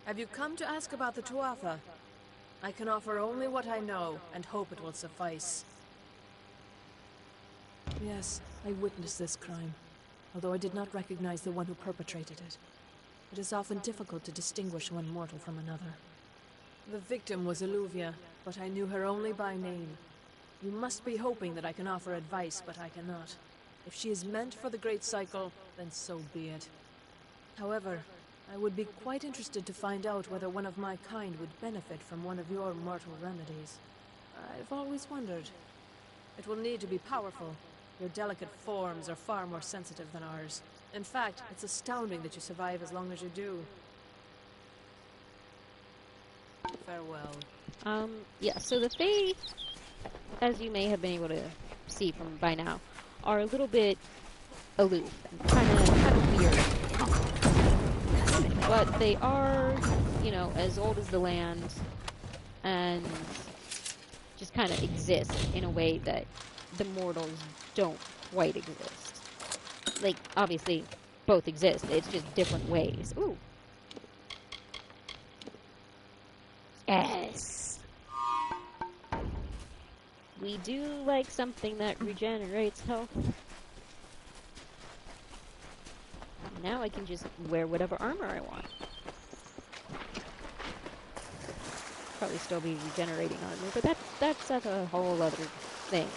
Have you come to ask about the Tuatha? I can offer only what I know, and hope it will suffice. Yes, I witnessed this crime, although I did not recognize the one who perpetrated it. It is often difficult to distinguish one mortal from another. The victim was Illuvia, but I knew her only by name. You must be hoping that I can offer advice, but I cannot. If she is meant for the Great Cycle, then so be it. However, I would be quite interested to find out whether one of my kind would benefit from one of your mortal remedies. I've always wondered. It will need to be powerful. Your delicate forms are far more sensitive than ours. In fact, it's astounding that you survive as long as you do. Farewell. Yeah, so the Fae, as you may have been able to see from by now, are a little bit aloof and kind of weird. But they are, you know, as old as the land and just kind of exist in a way that the mortals don't quite exist. Like, obviously, both exist, it's just different ways. Ooh. Yes! We do like something that regenerates health. Now I can just wear whatever armor I want. Probably still be regenerating armor, but that's a whole other thing.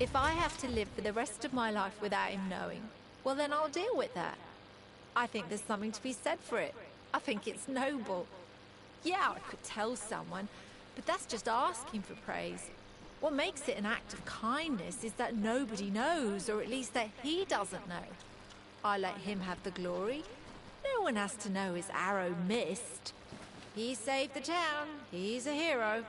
If I have to live for the rest of my life without him knowing, well then I'll deal with that. I think there's something to be said for it. I think it's noble. Yeah, I could tell someone, but that's just asking for praise. What makes it an act of kindness is that nobody knows, or at least that he doesn't know. I let him have the glory. No one has to know his arrow missed. He saved the town. He's a hero.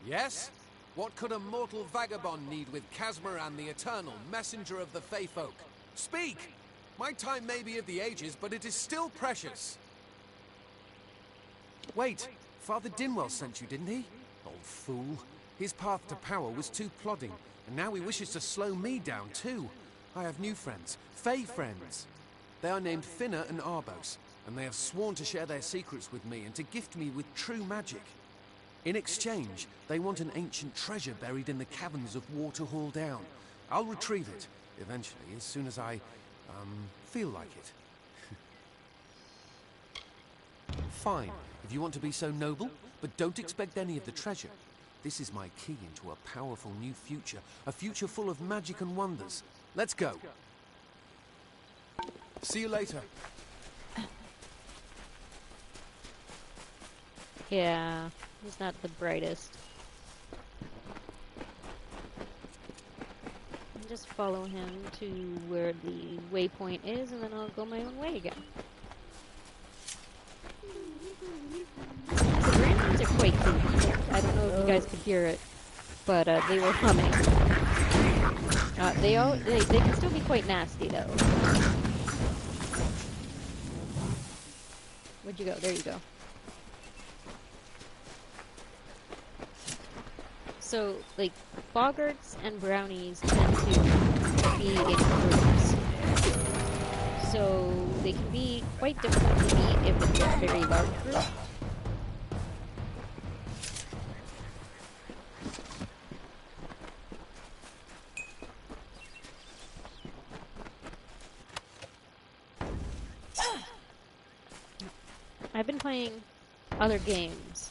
Yes? What could a mortal vagabond need with Casmaran the Eternal, messenger of the Fey folk? Speak! My time may be of the ages, but it is still precious. Wait, Father Dinwell sent you, didn't he? Old fool. His path to power was too plodding, and now he wishes to slow me down too. I have new friends, Fey friends. They are named Finna and Arbos, and they have sworn to share their secrets with me and to gift me with true magic. In exchange, they want an ancient treasure buried in the caverns of Waterhall Down. I'll retrieve it, eventually, as soon as I, feel like it. Fine, if you want to be so noble, but don't expect any of the treasure. This is my key into a powerful new future, a future full of magic and wonders. Let's go. See you later. Yeah, he's not the brightest. I'll just follow him to where the waypoint is, and then I'll go my own way again. The branches are quite cute. I don't know if you guys could hear it, but they were humming. They can still be quite nasty, though. Where'd you go? There you go. So, like, boggarts and brownies tend to be in groups. So, they can be quite difficult to meet if it's a very large group. I've been playing other games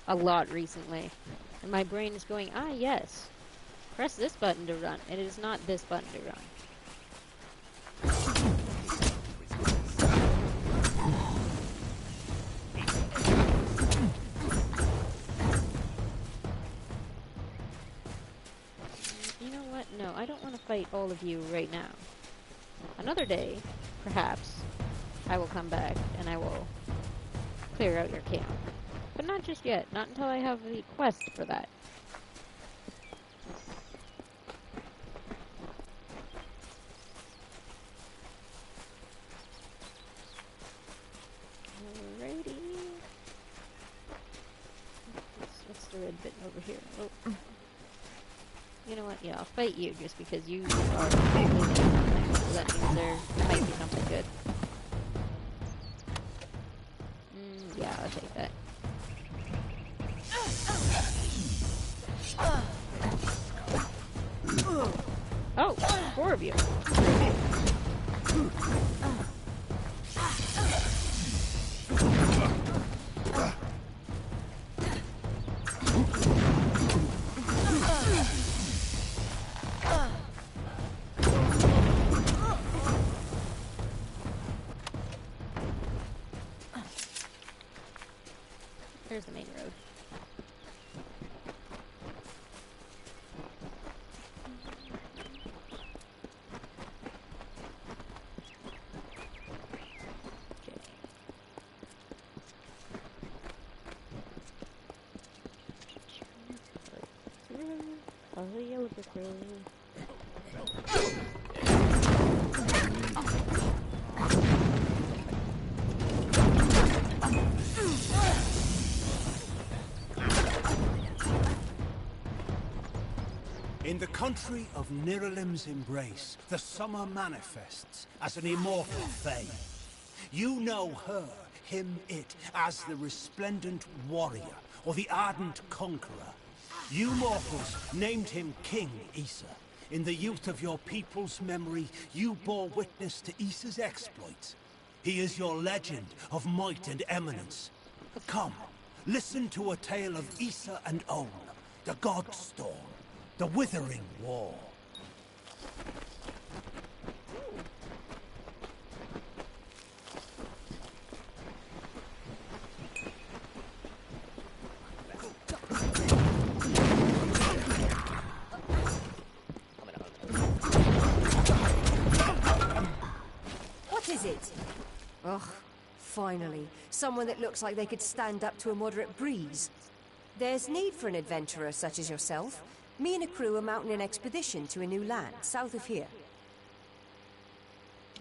a lot recently. And my brain is going, ah, yes. Press this button to run. It is not this button to run. You know what? No, I don't want to fight all of you right now. Another day, perhaps, I will come back and I will clear out your camp. But not just yet. Not until I have the quest for that. Alrighty. What's the red bit over here? Oh. You know what? Yeah, I'll fight you just because you are something. So that means there might be something good. Yeah, I'll take that. Oh, 4 of you. There's the main road. The yellow brick road. In the country of Niralim's embrace, the summer manifests as an immortal fae. You know her, him, it, as the resplendent warrior, or the ardent conqueror. You mortals named him King Issa. In the youth of your people's memory, you bore witness to Issa's exploits. He is your legend of might and eminence. Come, listen to a tale of Issa and On, the God Storm, the Withering War. What is it? Ugh, finally. Someone that looks like they could stand up to a moderate breeze. There's need for an adventurer such as yourself. Me and a crew are mounting an expedition to a new land, south of here.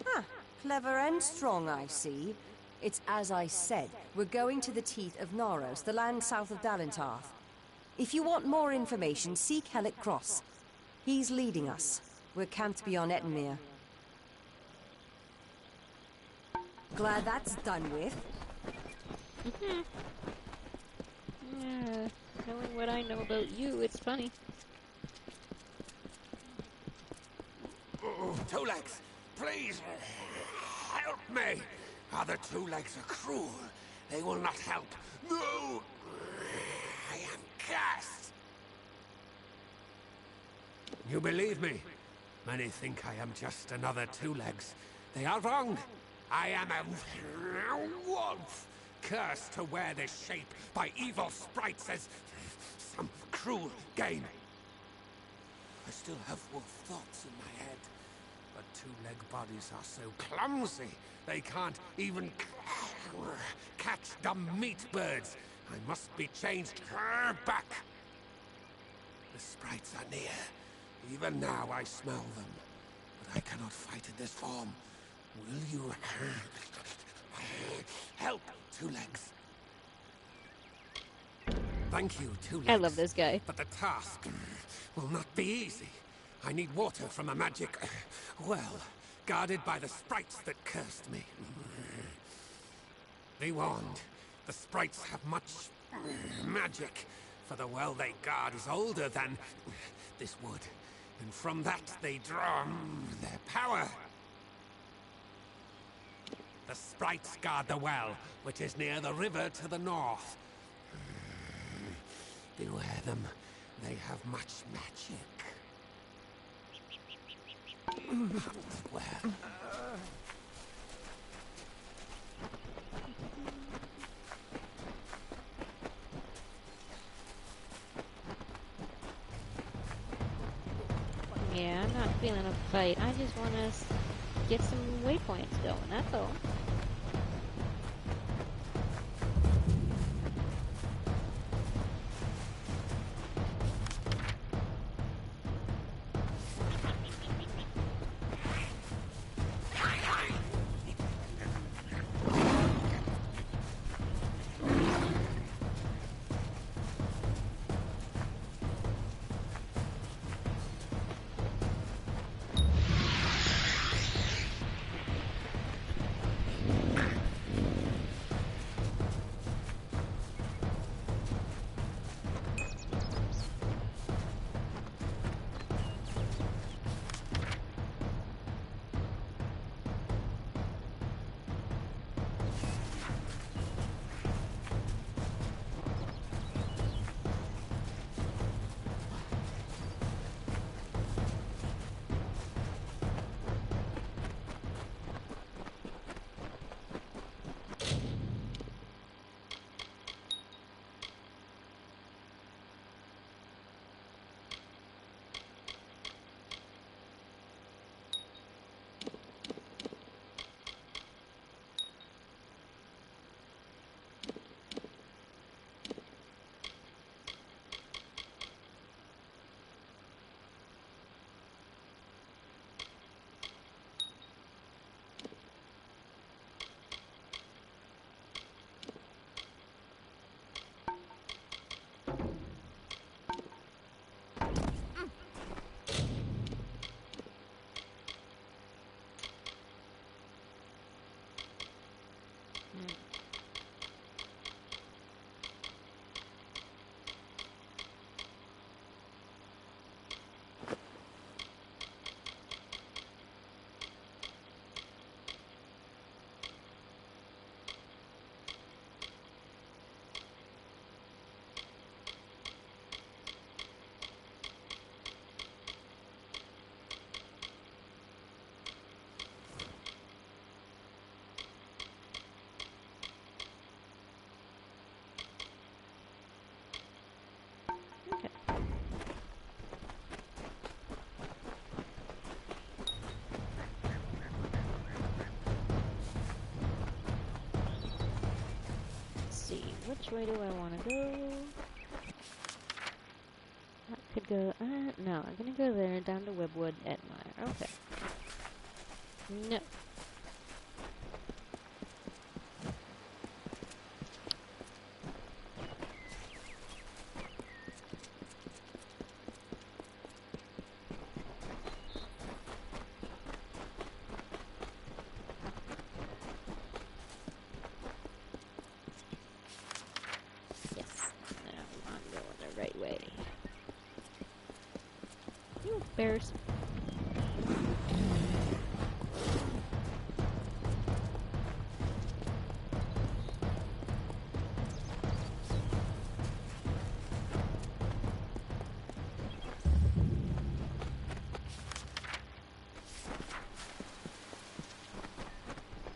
Ah, clever and strong, I see. It's as I said, we're going to the teeth of Naros, the land south of Dalentarth. If you want more information, seek Hellick Cross. He's leading us. We're camped beyond Ettenmere. Glad that's done with. Yeah, knowing what I know about you, it's funny. Two Legs, please, help me. Other Two Legs are cruel. They will not help. No! I am cursed. You believe me? Many think I am just another Two Legs. They are wrong. I am a wolf, cursed to wear this shape by evil sprites as some cruel game. I still have wolf thoughts in my head, but two-leg bodies are so clumsy, they can't even catch dumb meat birds. I must be changed back. The sprites are near. Even now I smell them, but I cannot fight in this form. Will you help, Two Legs? Thank you, Two Legs. I love this guy. But the task will not be easy. I need water from a magic well, guarded by the sprites that cursed me. Be warned, the sprites have much magic, for the well they guard is older than this wood, and from that they draw their power. The sprites guard the well, which is near the river to the north. Beware them. They have much magic. Well. Yeah, I'm not feeling a fight. I just want to get some waypoints going, that's all. Which way do I want to go? That could go, no, I'm gonna go there, down to Webwood, Edmire. Okay. No. Bears.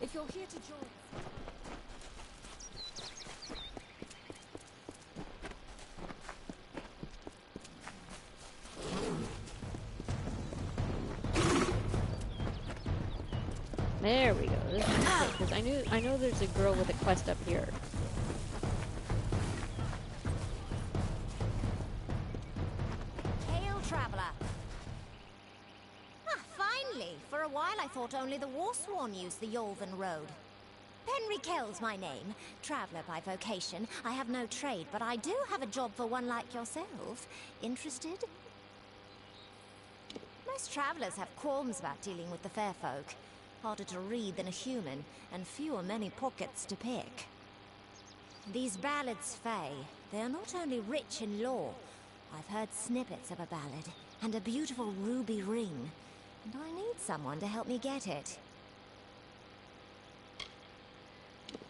If you're here to join us. There we go. This is because I know there's a girl with a quest up here. Hail, traveler. Ah, finally. For a while I thought only the Warsworn used the Yolven Road. Henry Kell's my name. Traveler by vocation. I have no trade, but I do have a job for one like yourself. Interested? Most travelers have qualms about dealing with the fair folk. Harder to read than a human, and many pockets to pick. These ballads, Fae, they are not only rich in lore. I've heard snippets of a ballad, and a beautiful ruby ring, and I need someone to help me get it.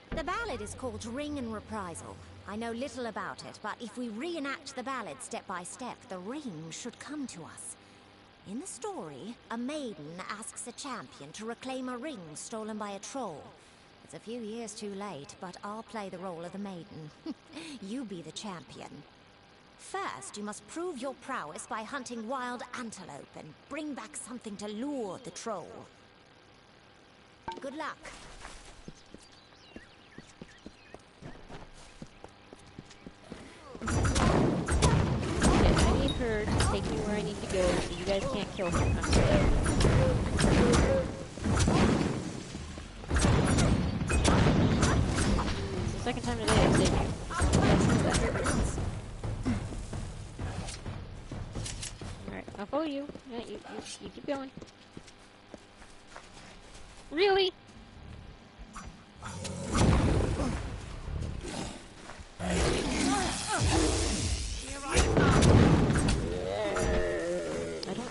The ballad is called Ring and Reprisal. I know little about it, but if we reenact the ballad step by step, the ring should come to us. In the story, a maiden asks a champion to reclaim a ring stolen by a troll. It's a few years too late, but I'll play the role of the maiden. You be the champion. First, you must prove your prowess by hunting wild antelope and bring back something to lure the troll. Good luck. Her to take me where I need to go, so you guys can't kill her. It's the second time today I've saved you. Alright, I'll follow you. Yeah, you keep going. Really?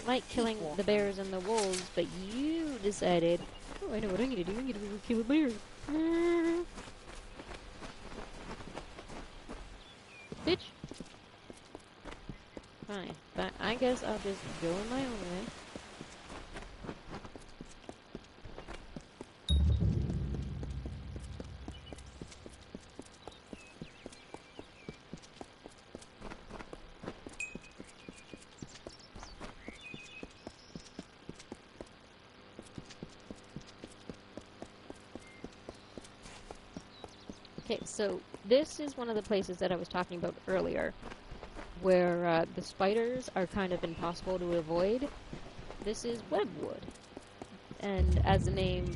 Like killing the bears and the wolves, but you decided, oh, I know what I need to do. I need to go kill a bear. Bitch. Fine, but I guess I'll just go in my own way. Okay, so this is one of the places that I was talking about earlier, where the spiders are kind of impossible to avoid. This is Webwood, and as the name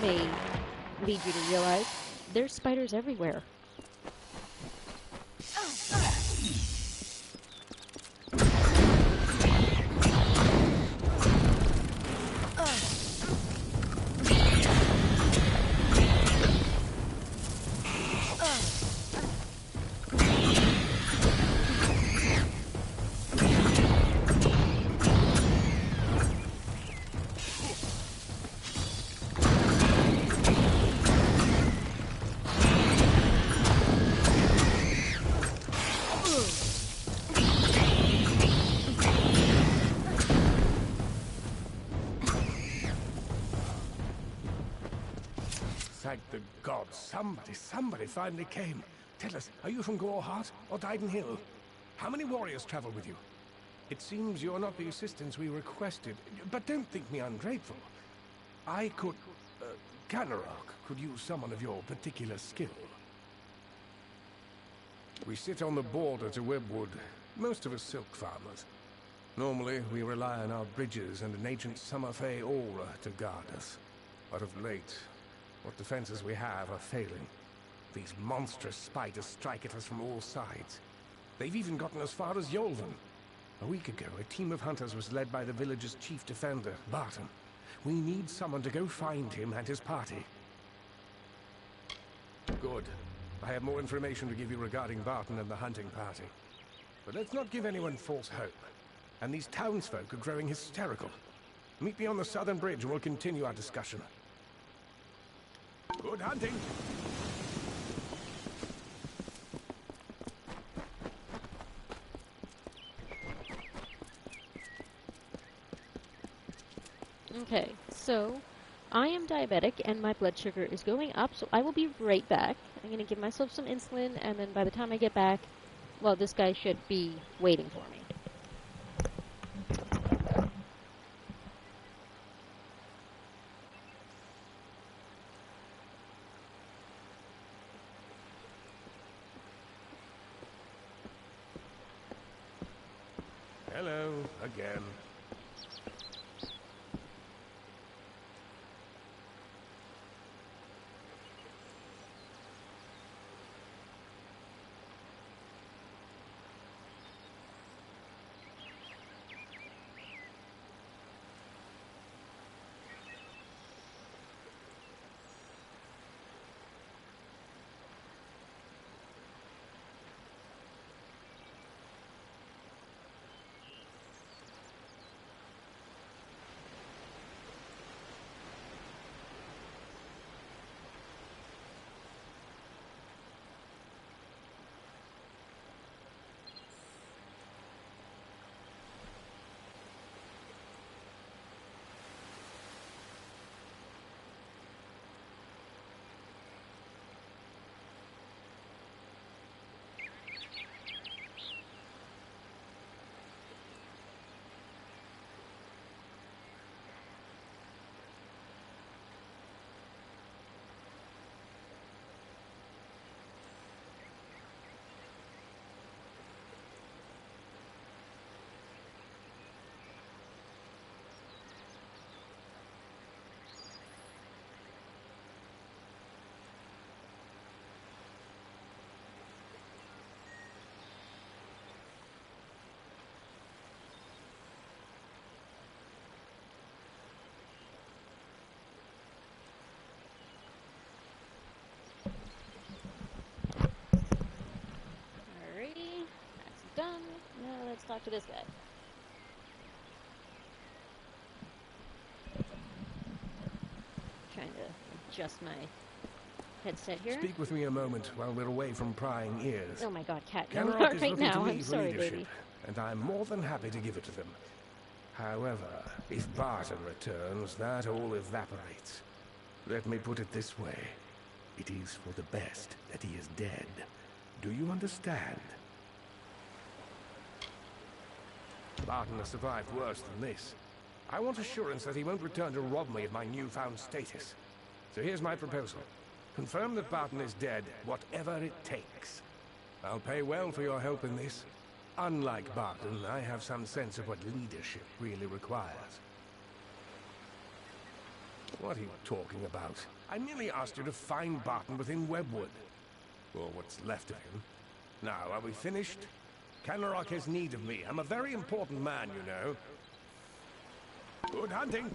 may lead you to realize, there's spiders everywhere. thank the gods. Somebody finally came. Tell us, are you from Goreheart or Dyden Hill? How many warriors travel with you? It seems you're not the assistance we requested, but don't think me ungrateful. I could... Canarok could use someone of your particular skill. We sit on the border to Webwood, most of us silk farmers. Normally, we rely on our bridges and an ancient Summerfey aura to guard us. But of late, what defenses we have are failing. These monstrous spiders strike at us from all sides. They've even gotten as far as Yolvan. A week ago, a team of hunters was led by the village's chief defender, Barton. We need someone to go find him and his party. Good. I have more information to give you regarding Barton and the hunting party. But let's not give anyone false hope. And these townsfolk are growing hysterical. Meet me on the southern bridge and we'll continue our discussion. Good hunting! Okay, so I am diabetic and my blood sugar is going up, so I will be right back. I'm going to give myself some insulin, and then by the time I get back, well, this guy should be waiting for me. Hello, again. Alrighty, that's done. Now let's talk to this guy. Trying to adjust my headset here. Speak with me a moment while we're away from prying ears. Oh my god, Cat, no, Canarok not is right looking to now. me I'm for sorry, leadership, baby. and I'm more than happy to give it to them. However, if Barton returns, that all evaporates. Let me put it this way. It is for the best that he is dead. Do you understand? Barton has survived worse than this. I want assurance that he won't return to rob me of my newfound status. So here's my proposal. Confirm that Barton is dead, whatever it takes. I'll pay well for your help in this. Unlike Barton, I have some sense of what leadership really requires. What are you talking about? I merely asked you to find Barton within Webwood. Or what's left of him. Now, are we finished? Canarok has need of me. I'm a very important man, you know. Good hunting!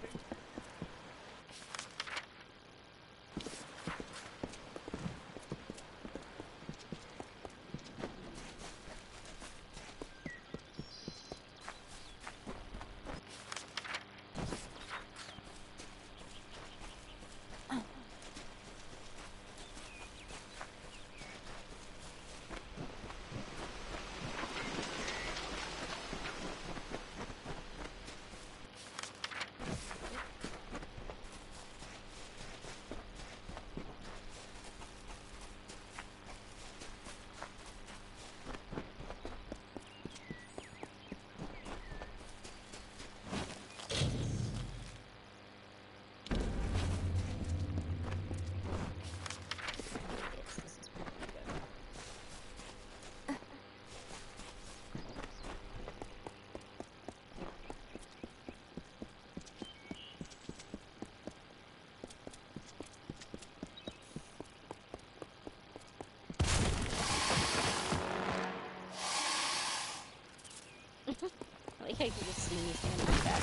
like I can just see me standing in the back.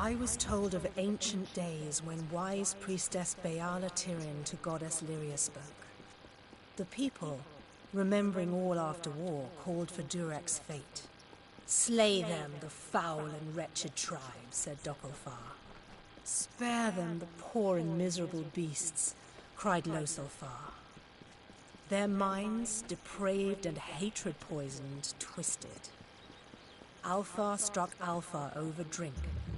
I was told of ancient days when wise priestess Beala Tyrion to goddess Lyria spoke. The people, remembering all after war, called for Durek's fate. Slay them, the foul and wretched tribes, said Dokkelfar. Spare them, the poor and miserable beasts, cried Loselfar. Their minds, depraved and hatred poisoned, twisted. Alfar struck Alfar over drink,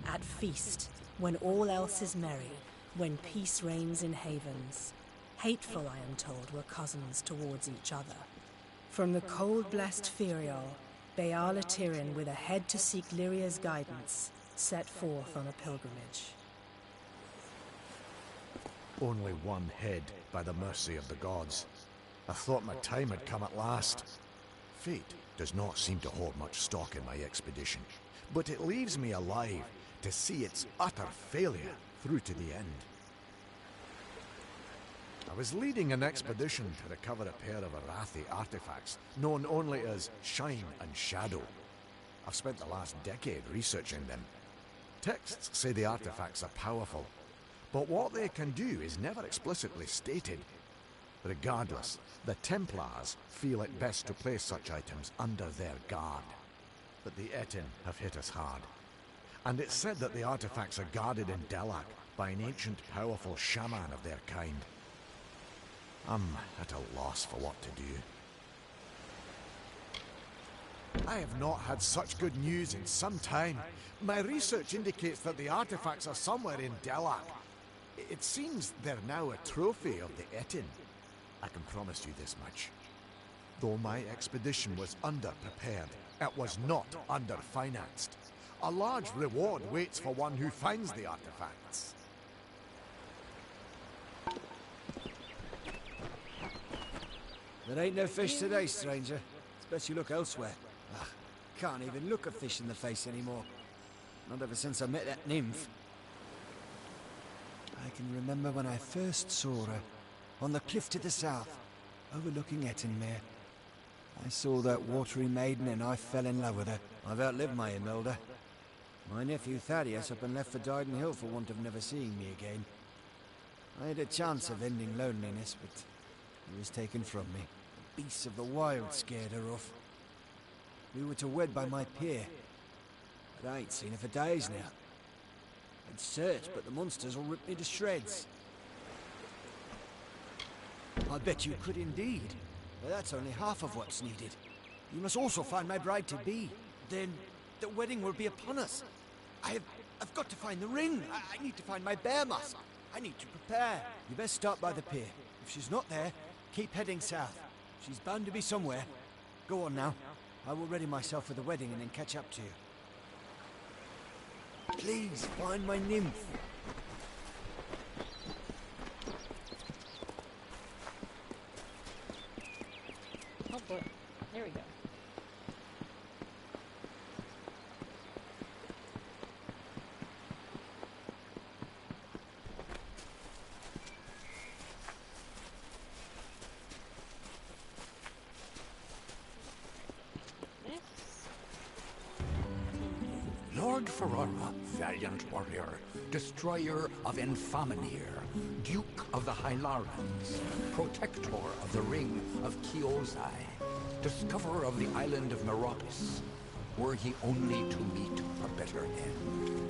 at feast, when all else is merry, when peace reigns in havens. Hateful, I am told, were cousins towards each other. From the cold-blessed Ferial, Beala Tyrion, with a head to seek Lyria's guidance, set forth on a pilgrimage. Only one head, by the mercy of the gods. I thought my time had come at last. Fate does not seem to hold much stock in my expedition, but it leaves me alive to see its utter failure through to the end. I was leading an expedition to recover a pair of Arathi artifacts, known only as Shine and Shadow. I've spent the last decade researching them. Texts say the artifacts are powerful, but what they can do is never explicitly stated. Regardless, the Templars feel it best to place such items under their guard. But the Etin have hit us hard. And it's said that the artifacts are guarded in Delac by an ancient, powerful shaman of their kind. I'm at a loss for what to do. I have not had such good news in some time. My research indicates that the artifacts are somewhere in Delac. It seems they're now a trophy of the Etin. I can promise you this much. Though my expedition was underprepared, it was not underfinanced. A large reward waits for one who finds the artifacts. There ain't no fish today, stranger. It's best you look elsewhere. Ugh, can't even look a fish in the face anymore. Not ever since I met that nymph. I can remember when I first saw her, on the cliff to the south, overlooking Ettenmere. I saw that watery maiden and I fell in love with her. I've outlived my Imelda. My nephew Thaddeus up and left for Dyden Hill for want of never seeing me again. I had a chance of ending loneliness, but he was taken from me. The beasts of the wild scared her off. We were to wed by my pier, but I ain't seen her for days now. I'd searched, but the monsters will rip me to shreds. I bet you could indeed, but that's only half of what's needed. You must also find my bride-to-be. Then the wedding will be upon us. I've got to find the ring. I need to find my bear mask. I need to prepare. You best start by the pier. If she's not there, keep heading south. She's bound to be somewhere. Go on now. I will ready myself for the wedding and then catch up to you. Please, find my nymph. Oh boy. There we go. Lord Ferrara, valiant warrior, destroyer of Infaminir, Duke of the Hylarans, protector of the Ring of Kiozai, discoverer of the island of Meropis, were he only to meet a better end.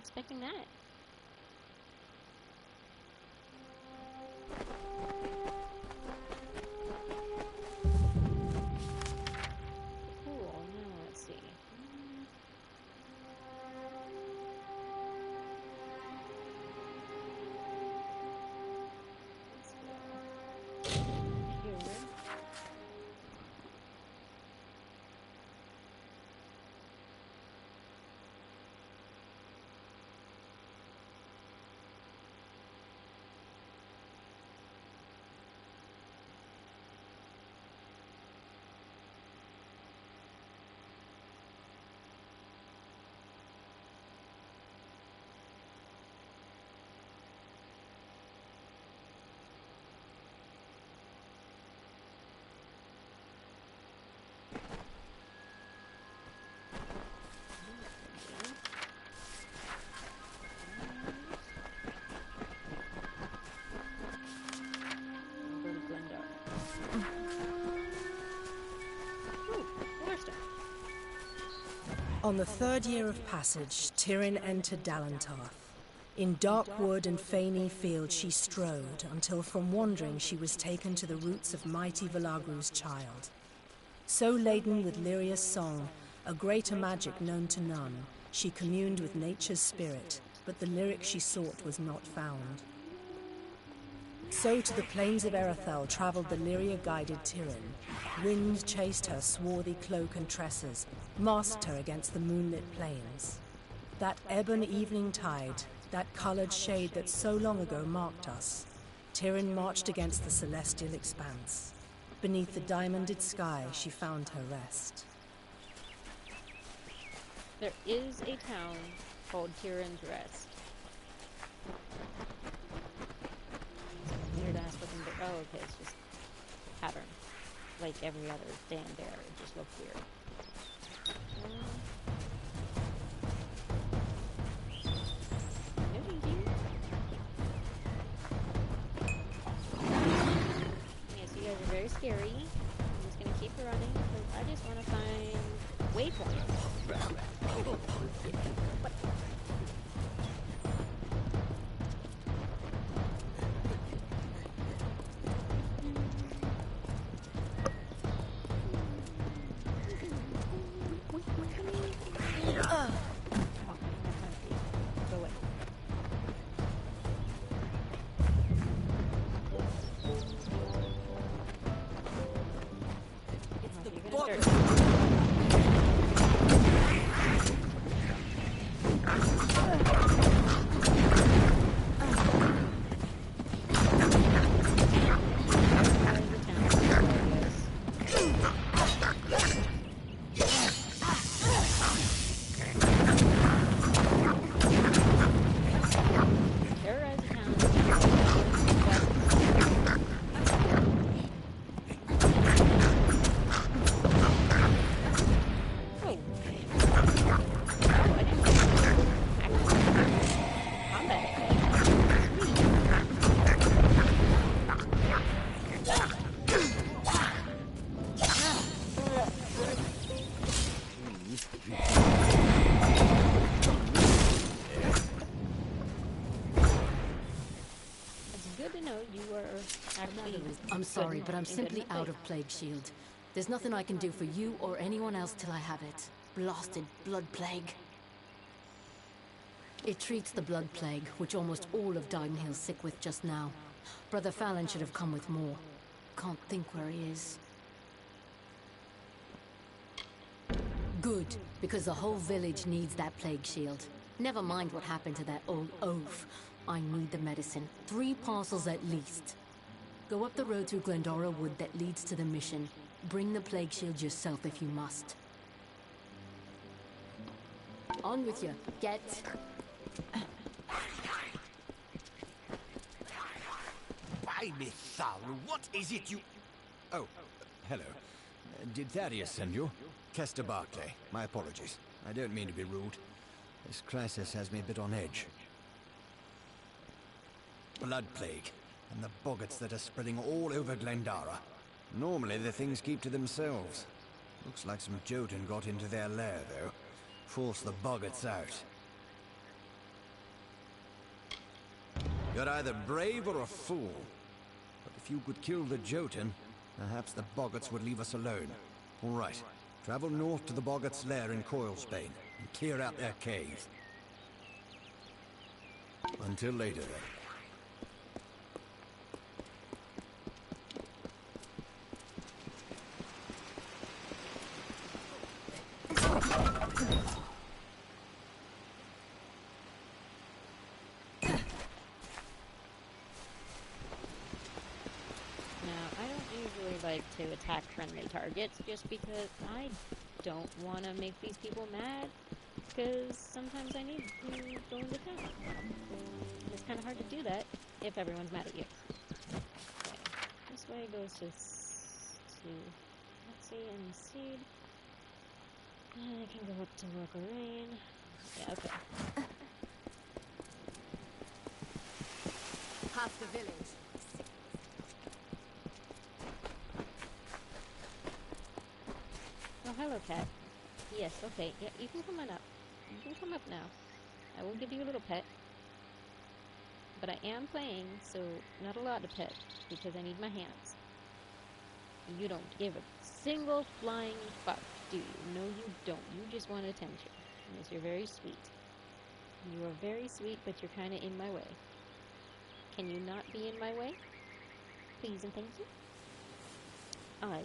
expecting that. Cool, now let's see. Let's go here. On the third year of passage, Tyrion entered Dalentarth. In dark wood and fany field she strode, until from wandering she was taken to the roots of mighty Velagru's child. So laden with Lyria's song, a greater magic known to none, she communed with nature's spirit, but the lyric she sought was not found. So to the plains of Erethel travelled the Lyria-guided Tyrion. Wind chased her swarthy cloak and tresses, masked her against the moonlit plains. That ebon evening tide, that coloured shade that so long ago marked us, Tyrion marched against the celestial expanse. Beneath the diamonded sky she found her rest. There is a town called Tyrion's Rest. Weird ass looking bear. Oh, okay, it's just pattern. Like every other damn bear. It just looks weird. Yes, you guys are very scary. I'm just gonna keep running because I just want to find waypoints. What? I'm sorry, but I'm simply out of Plague Shield. There's nothing I can do for you or anyone else till I have it. Blasted Blood Plague. It treats the Blood Plague, which almost all of Didenhill's sick with just now. Brother Fallon should have come with more. Can't think where he is. Good, because the whole village needs that Plague Shield. Never mind what happened to that old oaf. I need the medicine. 3 parcels at least. Go up the road through Glendora Wood that leads to the mission. Bring the Plague Shield yourself if you must. On with you. Get... Why, Miss Thal, what is it you... Oh, hello. Did Thaddeus send you? Kester Barclay. My apologies. I don't mean to be rude. This crisis has me a bit on edge. Blood Plague. And the boggarts that are spreading all over Glendara. Normally the things keep to themselves. Looks like some Jotun got into their lair, though. Forced the boggarts out. You're either brave or a fool. But if you could kill the Jotun, perhaps the Boggarts would leave us alone. All right. Travel north to the Boggarts' lair in Coilsbane and clear out their cave. Until later, then. To attack friendly targets just because I don't want to make these people mad, because sometimes I need to go into town. It's kind of hard to do that if everyone's mad at you. Okay. This way goes to let's see, and seed. And I can go up to local rain. Yeah, okay. Past the village. Oh, hello, cat. Yes, okay. Yeah, you can come on up. You can come up now. I will give you a little pet. But I am playing, so not a lot to pet, because I need my hands. You don't give a single flying fuck, do you? No, you don't. You just want attention. Yes, you're very sweet. You are very sweet, but you're kind of in my way. Can you not be in my way? Please and thank you. I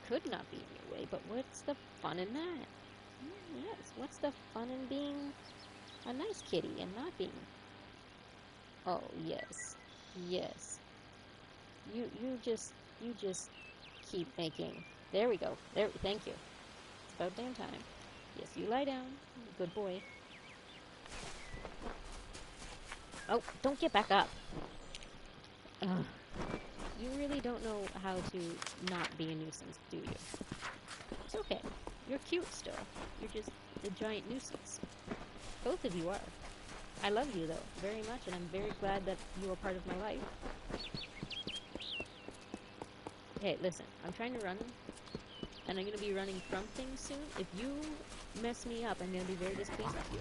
could not be in your way, but what's the fun in that? Yes, what's the fun in being a nice kitty and not being? Oh, yes. Yes. You just keep making. There we go. There, thank you. It's about damn time. Yes, you lie down. Good boy. Oh, don't get back up. Ugh. You really don't know how to not be a nuisance, do you? It's okay. You're cute still. You're just a giant nuisance. Both of you are. I love you, though, very much, and I'm very glad that you are part of my life. Hey, listen, I'm trying to run, and I'm going to be running from things soon. If you mess me up, I'm going to be very displeased with you.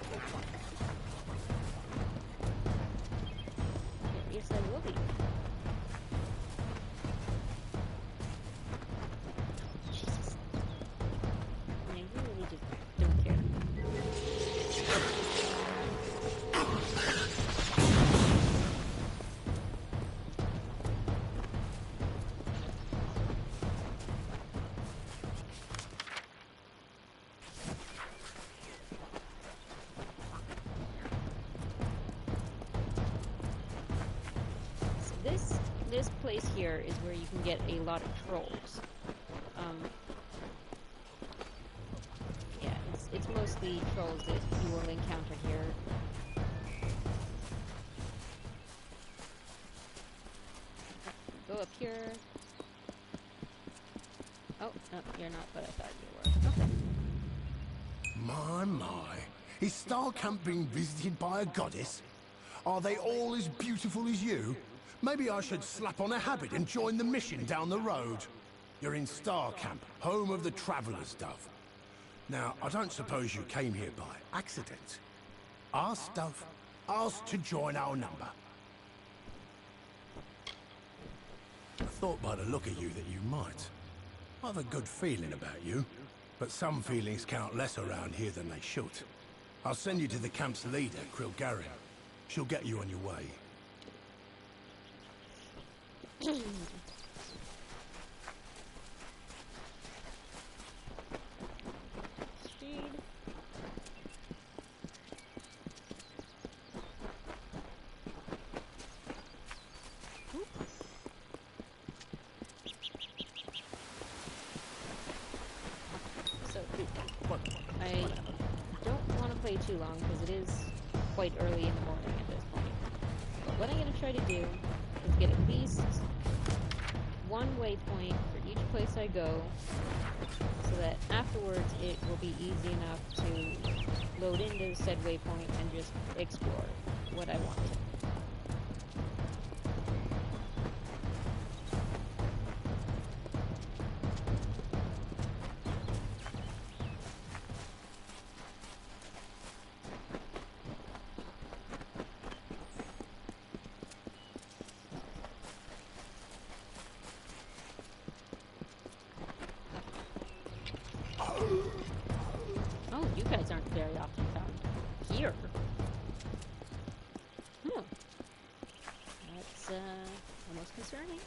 Yes, I will be. Jesus. Yeah, you really just don't care. This place here is where you can get a lot of trolls. Yeah, it's mostly trolls that you will encounter here. Go up here. Oh, no, you're not what I thought you were. Okay. My. Is Starcamp being visited by a goddess? Are they all as beautiful as you? Maybe I should slap on a habit and join the mission down the road. You're in Starcamp, home of the Traveller's Dove. Now, I don't suppose you came here by accident. Ask Dove. Ask to join our number. I thought by the look of you that you might. I have a good feeling about you, but some feelings count less around here than they should. I'll send you to the camp's leader, Krilgarin. She'll get you on your way. So, I don't want to play too long because it is quite early in the morning at this point. But what I'm going to try to do is get at least one waypoint for each place I go, so that afterwards it will be easy enough to load into said waypoint and just explore what I want. That's, almost concerning.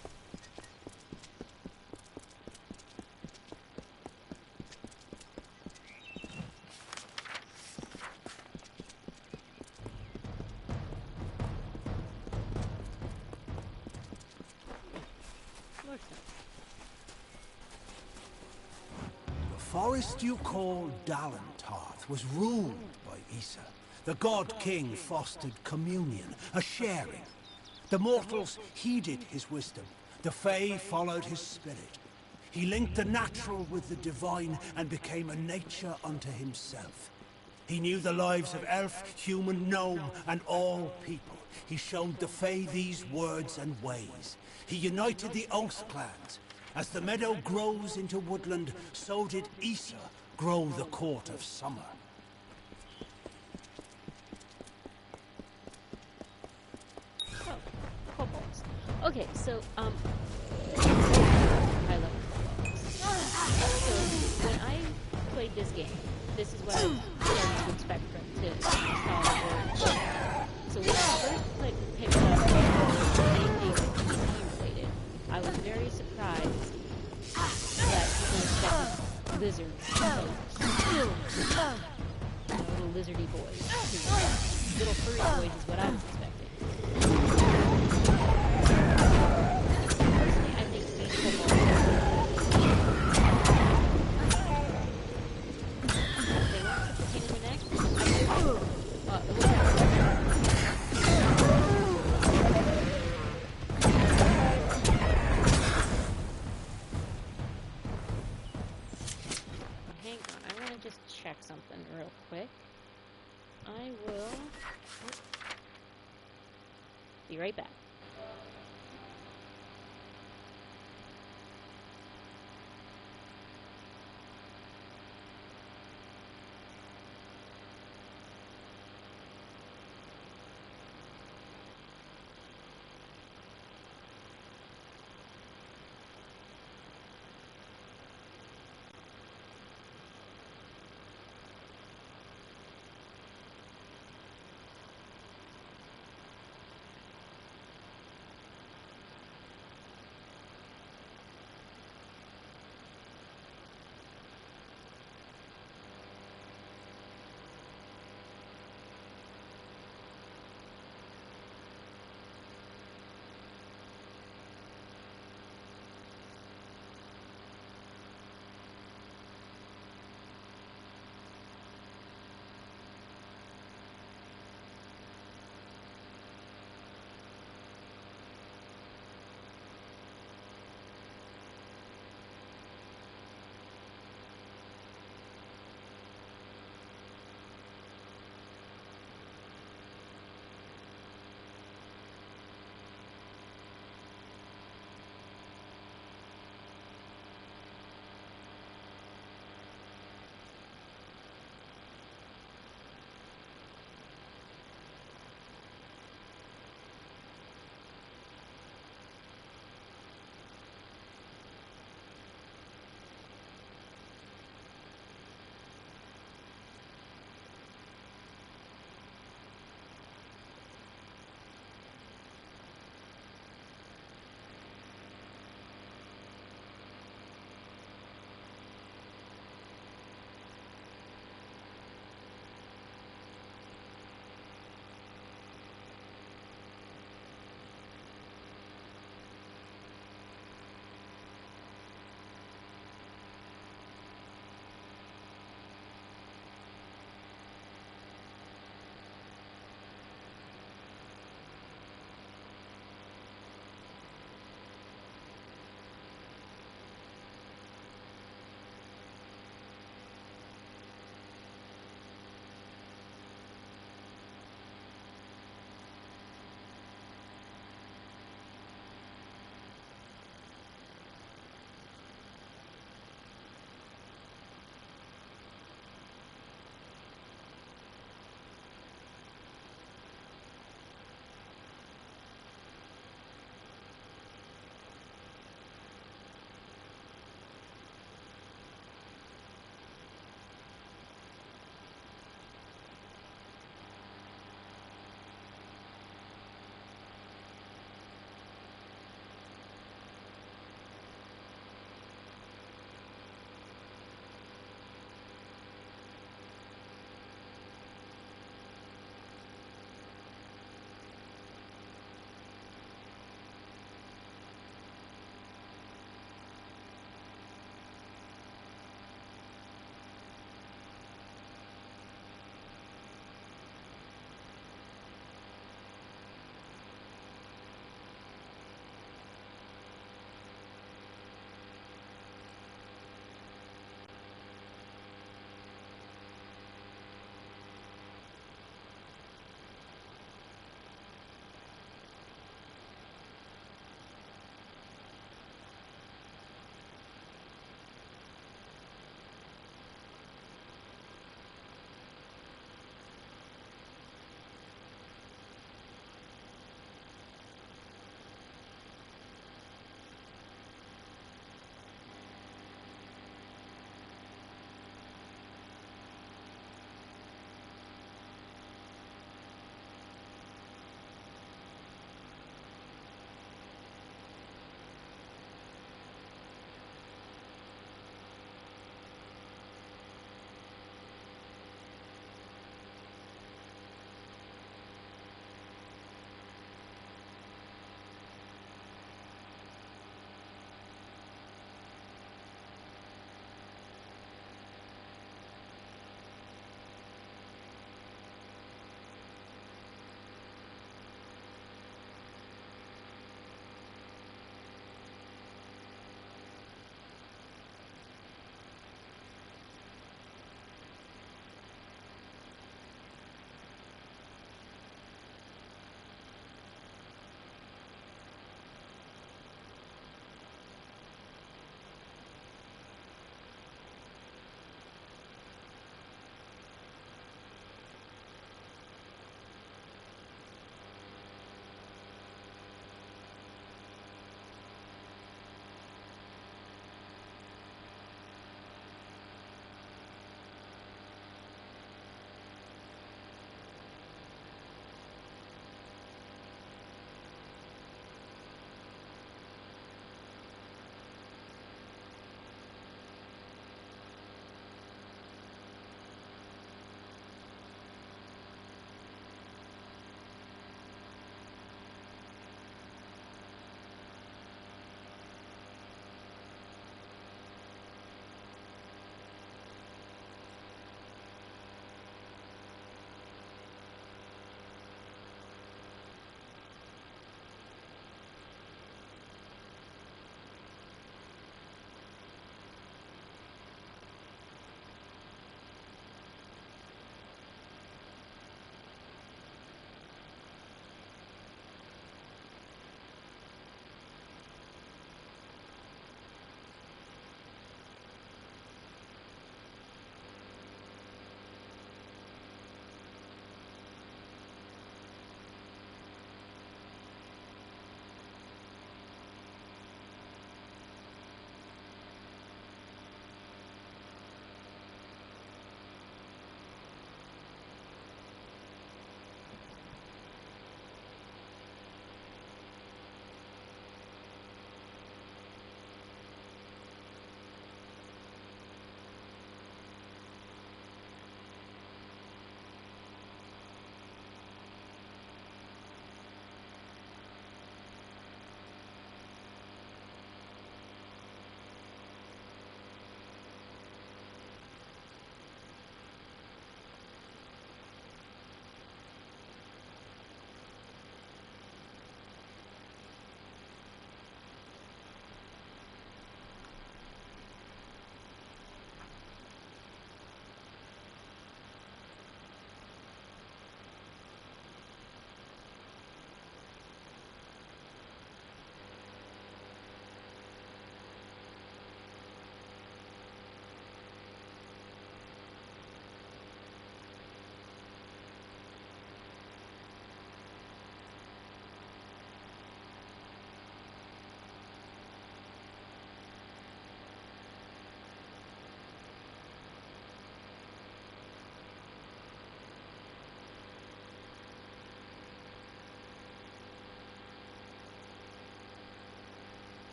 The forest you call Dalentarth was ruled by Issa. The God King fostered communion, a sharing. The mortals heeded his wisdom. The Fae followed his spirit. He linked the natural with the divine and became a nature unto himself. He knew the lives of elf, human, gnome, and all people. He showed the Fae these words and ways. He united the Oath clans. As the meadow grows into woodland, so did Issa grow the court of summer. Kobolds. Okay, so, high level kobolds. So, when I played this game, this is what I started to expect from to install the word. So when I first picked up anything PvP related, I was very surprised that people expected lizards. Little lizardy boys. Little furry boys is what I was expecting. Personally, I think these kobolds they weren't such a pain in the neck. Hang on, I want to just check something real quick. I will be right back.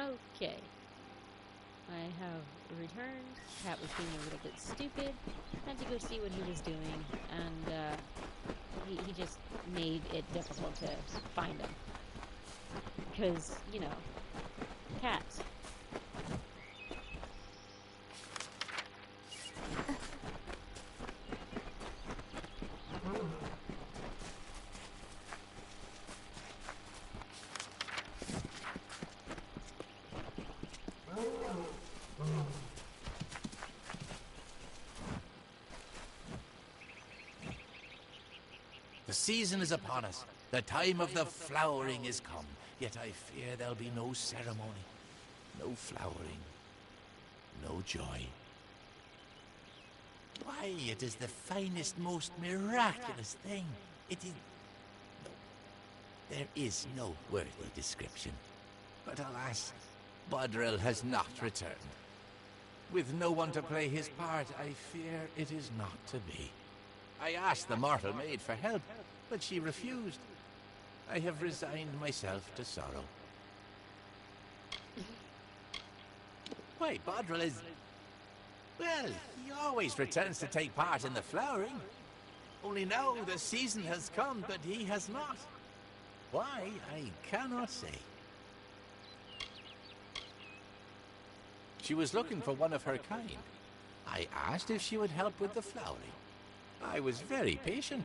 Okay. I have returned. Cat was being a little bit stupid. Had to go see what he was doing, and he just made it difficult to find him. Because, you know, cats. The season is upon us. The time of the flowering is come. Yet I fear there'll be no ceremony, no flowering, no joy. Why, it is the finest, most miraculous thing. It is... No, there is no worthy description. But alas, Bodril has not returned. With no one to play his part, I fear it is not to be. I asked the mortal maid for help, but she refused. I have resigned myself to sorrow. Why, Bodril is... Well, he always returns to take part in the flowering. Only now the season has come, but he has not. Why, I cannot say. She was looking for one of her kind. I asked if she would help with the flowering. I was very patient.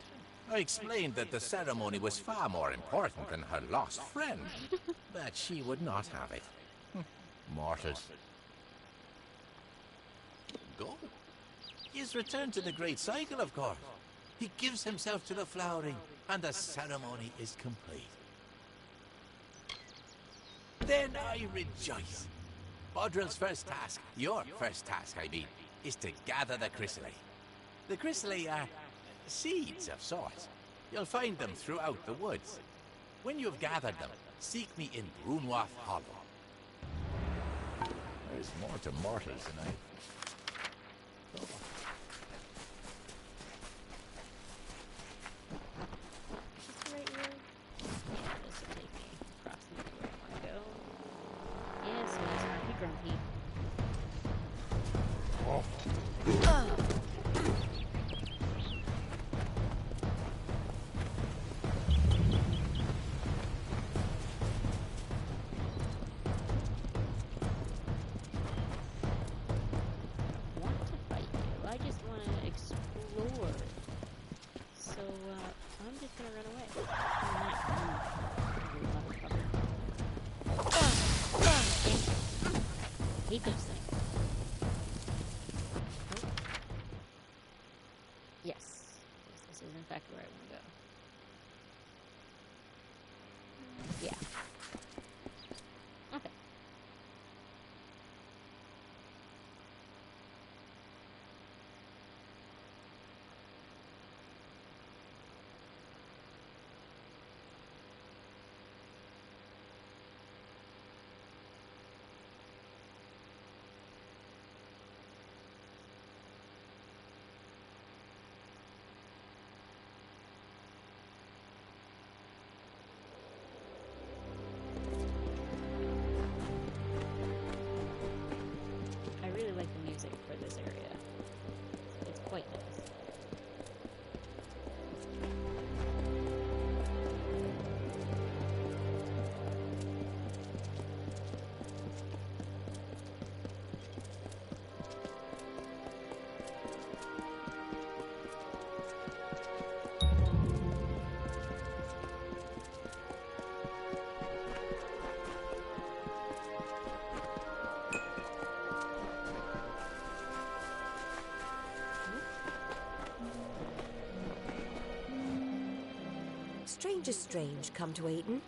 I explained that the ceremony was far more important than her lost friend, but she would not have it. Mortals. Go. He has returned to the great cycle, of course. He gives himself to the flowering, and the ceremony is complete. Then I rejoice. Bodril's first task, your first task, I mean, is to gather the chrysalis. The chrysalis are seeds of sorts. You'll find them throughout the woods. When you've gathered them, seek me in Brunwath Hollow. There's more to mortals than I... Oh. Is this the right road? Yeah, this will take me across the where I want to go. Yes, yes, Grumpy Grumpy. Hate those things. Oh. Yes. This is in fact where I want to go. Yeah. Okay. For this area. It's quite nice. Strangers strange come to Ayton.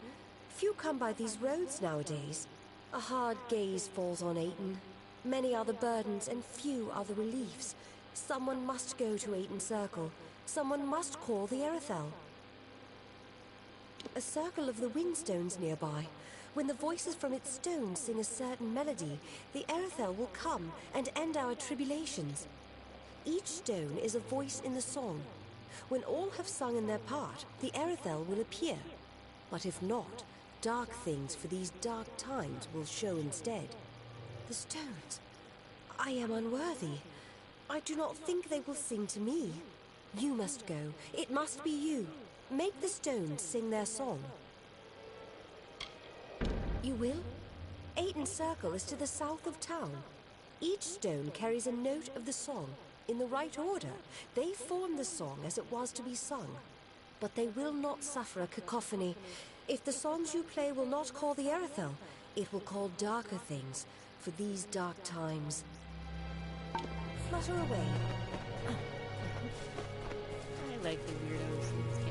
Few come by these roads nowadays. A hard gaze falls on Ayton. Many are the burdens and few are the reliefs. Someone must go to Ayton Circle. Someone must call the Erethel. A circle of the windstones nearby. When the voices from its stones sing a certain melody, the Erethel will come and end our tribulations. Each stone is a voice in the song. When all have sung in their part, the Erethel will appear. But if not, Dark things for these dark times will show instead. The stones. I am unworthy. I do not think they will sing to me. You must go. It must be you. Make the stones sing their song. You will? Aiton Circle is to the south of town. Each stone carries a note of the song. In the right order, they form the song as it was to be sung. But they will not suffer a cacophony. If the songs you play will not call the Erythel, it will call darker things for these dark times. Flutter away. I like the weirdos in this game.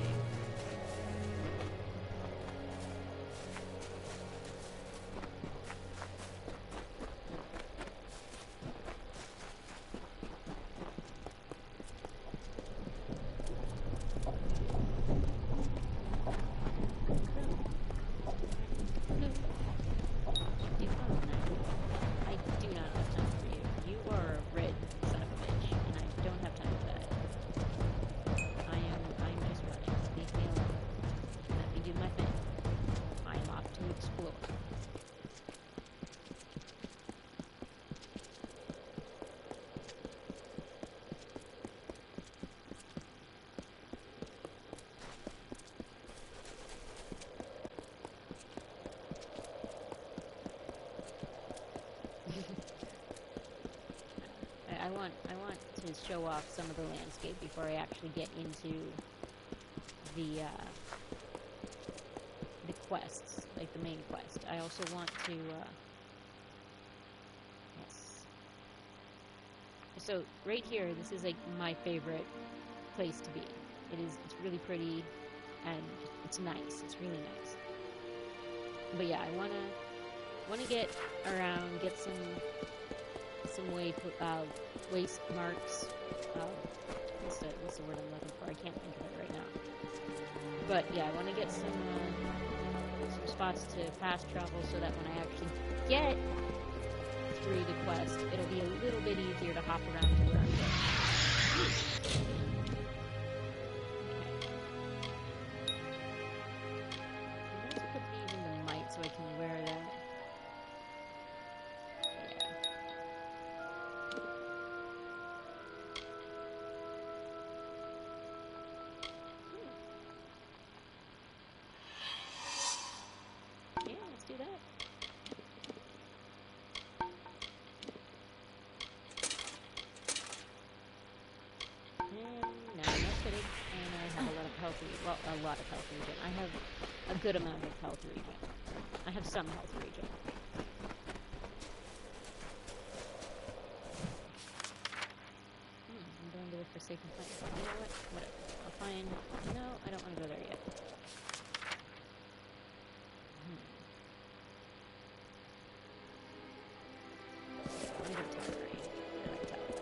I want to show off some of the landscape before I actually get into the quests, like the main quest. I also want to yes. So right here, this is like my favorite place to be. It's really pretty and it's nice. It's really nice. But yeah, I wanna get around, get some waste marks. What's the word I'm looking for? I can't think of it right now. But yeah, I want to get some spots to fast travel so that when I actually get through the quest, it'll be a little bit easier to hop around to where I'm going. I'm going to put these in the might so I can wear that. A lot of health regen. I have a good amount of health regen. I have some health regen. I'm going to the Forsaken Planet. You know what? Whatever. I'll find... No, I don't want to go there yet. I'm going to Teleray. I like Teleray.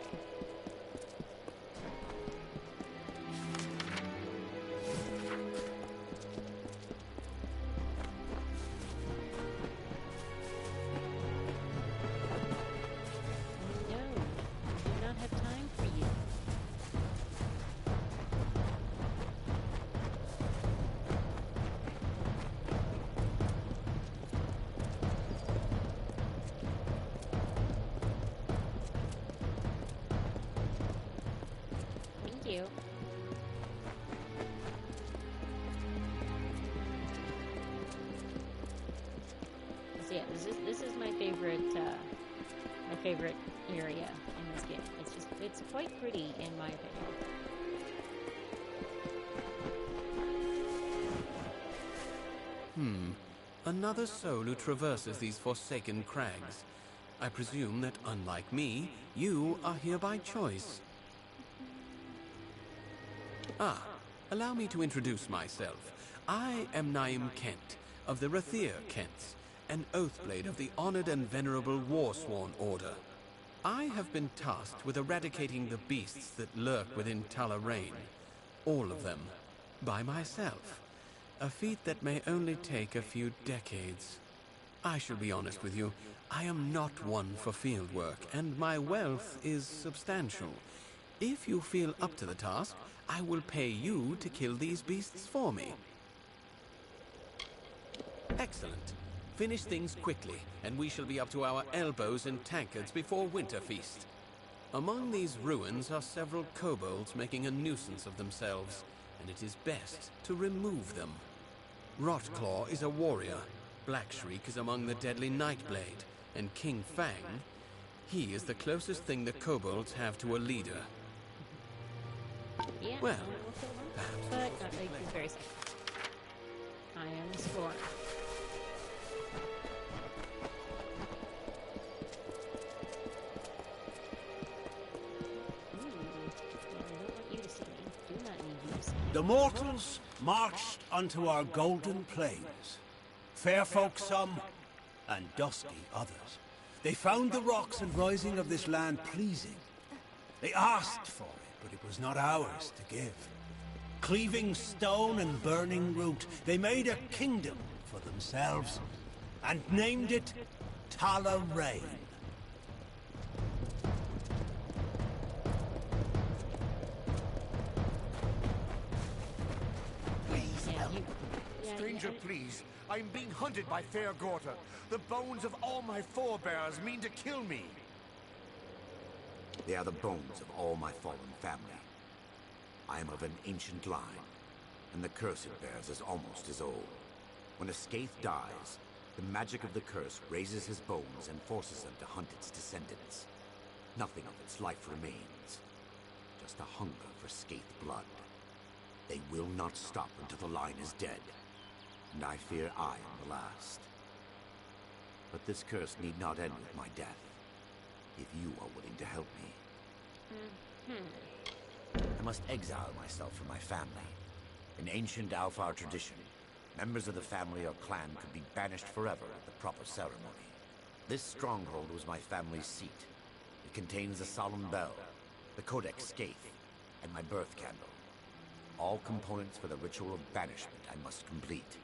You. So yeah, this is my favorite area in this game. It's quite pretty in my opinion. Another soul who traverses these forsaken crags. I presume that unlike me, you are here by choice. Allow me to introduce myself. I am Naim Kent, of the Rathir Kents, an Oathblade of the honored and venerable Warsworn Order. I have been tasked with eradicating the beasts that lurk within Talarain, all of them, by myself. A feat that may only take a few decades. I shall be honest with you, I am not one for field work, and my wealth is substantial. If you feel up to the task, I will pay you to kill these beasts for me. Excellent. Finish things quickly, and we shall be up to our elbows in tankards before winter feast. Among these ruins are several kobolds making a nuisance of themselves, and it is best to remove them. Rotclaw is a warrior, Blackshriek is among the deadly Nightblade, and King Fang, he is the closest thing the kobolds have to a leader. Yeah, well, but not really very safe. I am exploring. The mortals marched unto our golden plains, fair folk some, and dusky others. They found the rocks and rising of this land pleasing. They asked for it, but it was not ours to give. Cleaving stone and burning root, they made a kingdom for themselves, and named it Talarain. Stranger, please. I'm being hunted by Fair Gorta. The bones of all my forebears mean to kill me. They are the bones of all my fallen family. I am of an ancient line, and the curse it bears is almost as old. When a Skaith dies, the magic of the curse raises his bones and forces them to hunt its descendants. Nothing of its life remains. Just a hunger for Skaith blood. They will not stop until the line is dead, and I fear I am the last. But this curse need not end with my death, if you are willing to help me. I must exile myself from my family. In ancient Alfar tradition, members of the family or clan could be banished forever at the proper ceremony. This stronghold was my family's seat. It contains the solemn bell, the Codex Skaith, and my birth candle. All components for the ritual of banishment I must complete.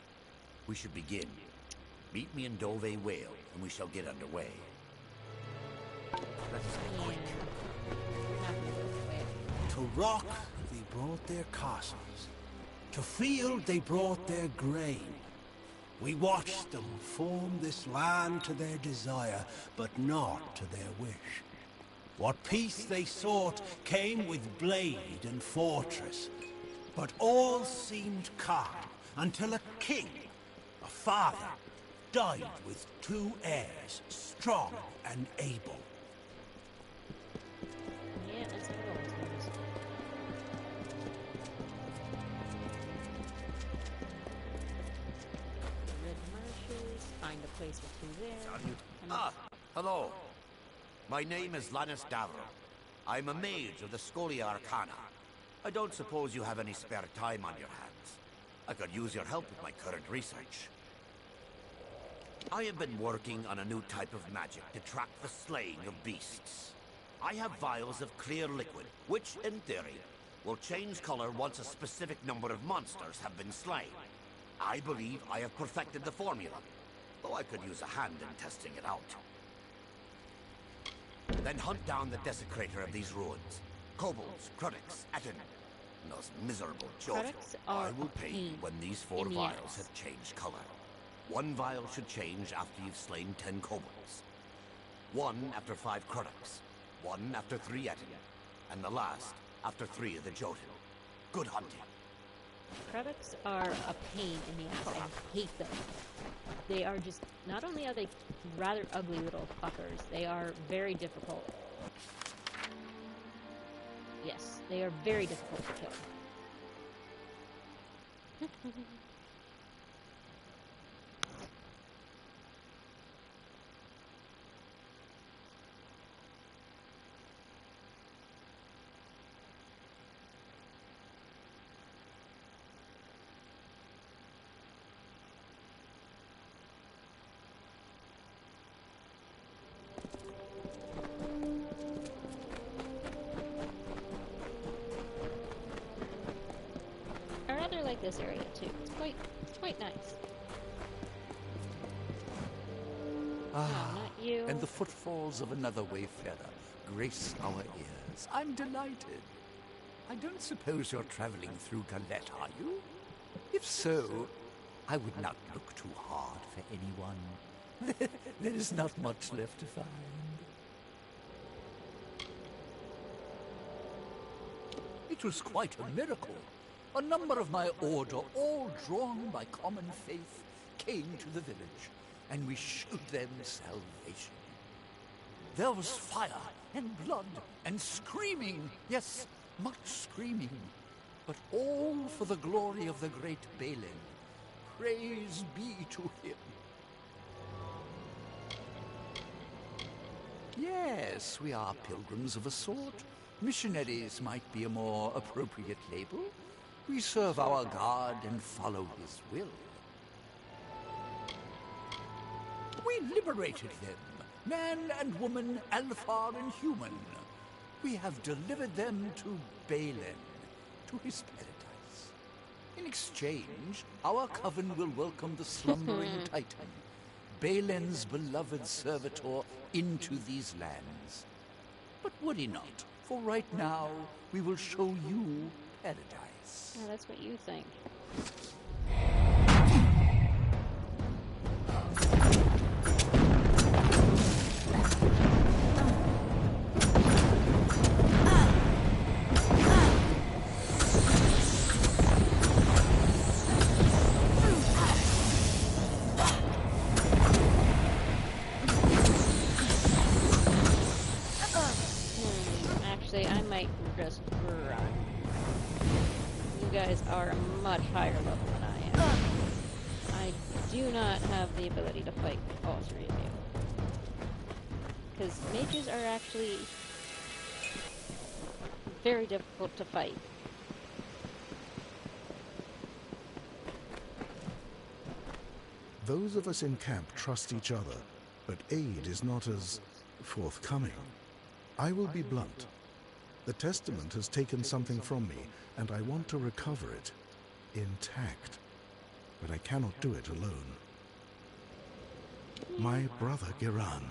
We should begin. Meet me in Dove Whale, and we shall get underway. Let us be quick. To rock, they brought their castles. To field, they brought their grain. We watched them form this land to their desire, but not to their wish. What peace they sought came with blade and fortress. But all seemed calm until a king, a father, died with 2 heirs, strong and able. Yeah, that's how it always goes. Red marshes, find a place with 2 there. Hello. My name is Lannis Davro. I'm a mage of the Scholia Arcana. I don't suppose you have any spare time on your hands. I could use your help with my current research. I have been working on a new type of magic to track the slaying of beasts. I have vials of clear liquid, which, in theory, will change color once a specific number of monsters have been slain. I believe I have perfected the formula, though I could use a hand in testing it out. Then hunt down the desecrator of these ruins. Kobolds, Krudix, Atten, and those miserable Jotun. I will pay you when these 4 vials have changed color. 1 vial should change after you've slain 10 kobolds. 1 after 5 Krudix. 1 after 3 Atten. And the last after 3 of the Jotun. Good hunting. Krudix are a pain in the ass. I hate them. They are just, not only are they rather ugly little fuckers, they are very difficult. Yes, they are very difficult to kill. I rather like this area too. It's quite nice. Ah, no, not you. And the footfalls of another wayfarer grace our ears. I'm delighted. I don't suppose you're traveling through Galette, are you? If so, I would not look too hard for anyone. There is not much left to find. It was quite a miracle. A number of my order, all drawn by common faith, came to the village, and we showed them salvation. There was fire and blood and screaming, yes, much screaming, but all for the glory of the great Balin. Praise be to him. Yes, we are pilgrims of a sort. Missionaries might be a more appropriate label. We serve our God and follow his will. We liberated them, man and woman, Alfar and human. We have delivered them to Balin, to his paradise. In exchange, our coven will welcome the slumbering Titan, Balin's beloved servitor, into these lands. But worry not, for right now, we will show you paradise. Oh, that's what you think. Actually, I might just run. You guys are a much higher level than I am. I do not have the ability to fight all three of you. Because mages are actually very difficult to fight. Those of us in camp trust each other, but aid is not as forthcoming. I will be blunt. The Testament has taken something from me, and I want to recover it intact. But I cannot do it alone. My brother Giran,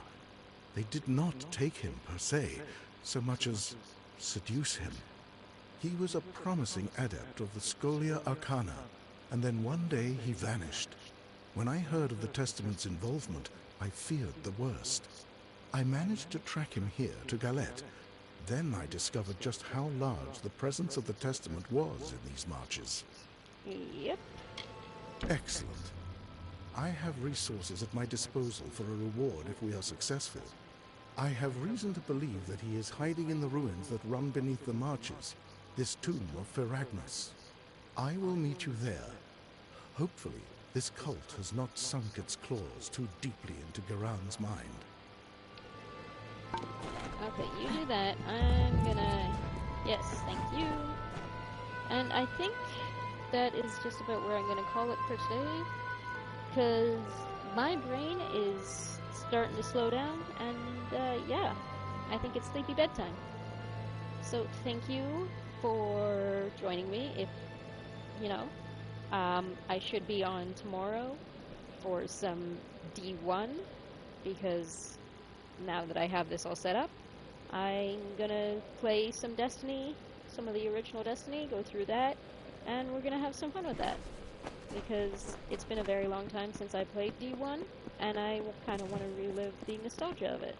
they did not take him per se, so much as seduce him. He was a promising adept of the Scholia Arcana, and then one day he vanished. When I heard of the Testament's involvement, I feared the worst. I managed to track him here to Galette. Then I discovered just how large the presence of the Testament was in these marches. Yep. Excellent. I have resources at my disposal for a reward if we are successful. I have reason to believe that he is hiding in the ruins that run beneath the marches, this tomb of Feragnos. I will meet you there. Hopefully, this cult has not sunk its claws too deeply into Giran's mind. Okay, you do that. I'm gonna... Yes, thank you. And I think that is just about where I'm gonna call it for today. Because my brain is starting to slow down, and yeah, I think it's sleepy bedtime. So thank you for joining me. If, you know, I should be on tomorrow for some D1, because now that I have this all set up, I'm gonna play some Destiny, some of the original Destiny, go through that, and we're gonna have some fun with that. Because it's been a very long time since I played D1, and I kind of want to relive the nostalgia of it.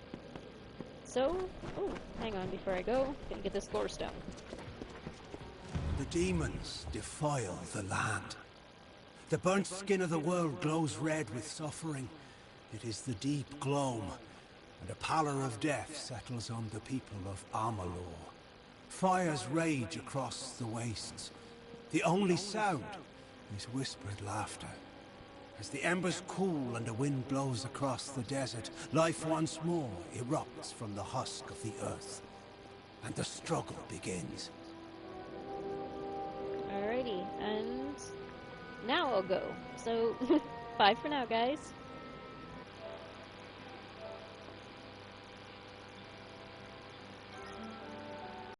So, oh, hang on before I go, gonna get this lore stone. The demons defile the land. The burnt skin of the world glows red with suffering. It is the deep gloam, and a pallor of death settles on the people of Amalur. Fires rage across the wastes. The only sound is whispered laughter. As the embers cool and a wind blows across the desert, life once more erupts from the husk of the earth. And the struggle begins. Alrighty, and now I'll go. So, bye for now, guys.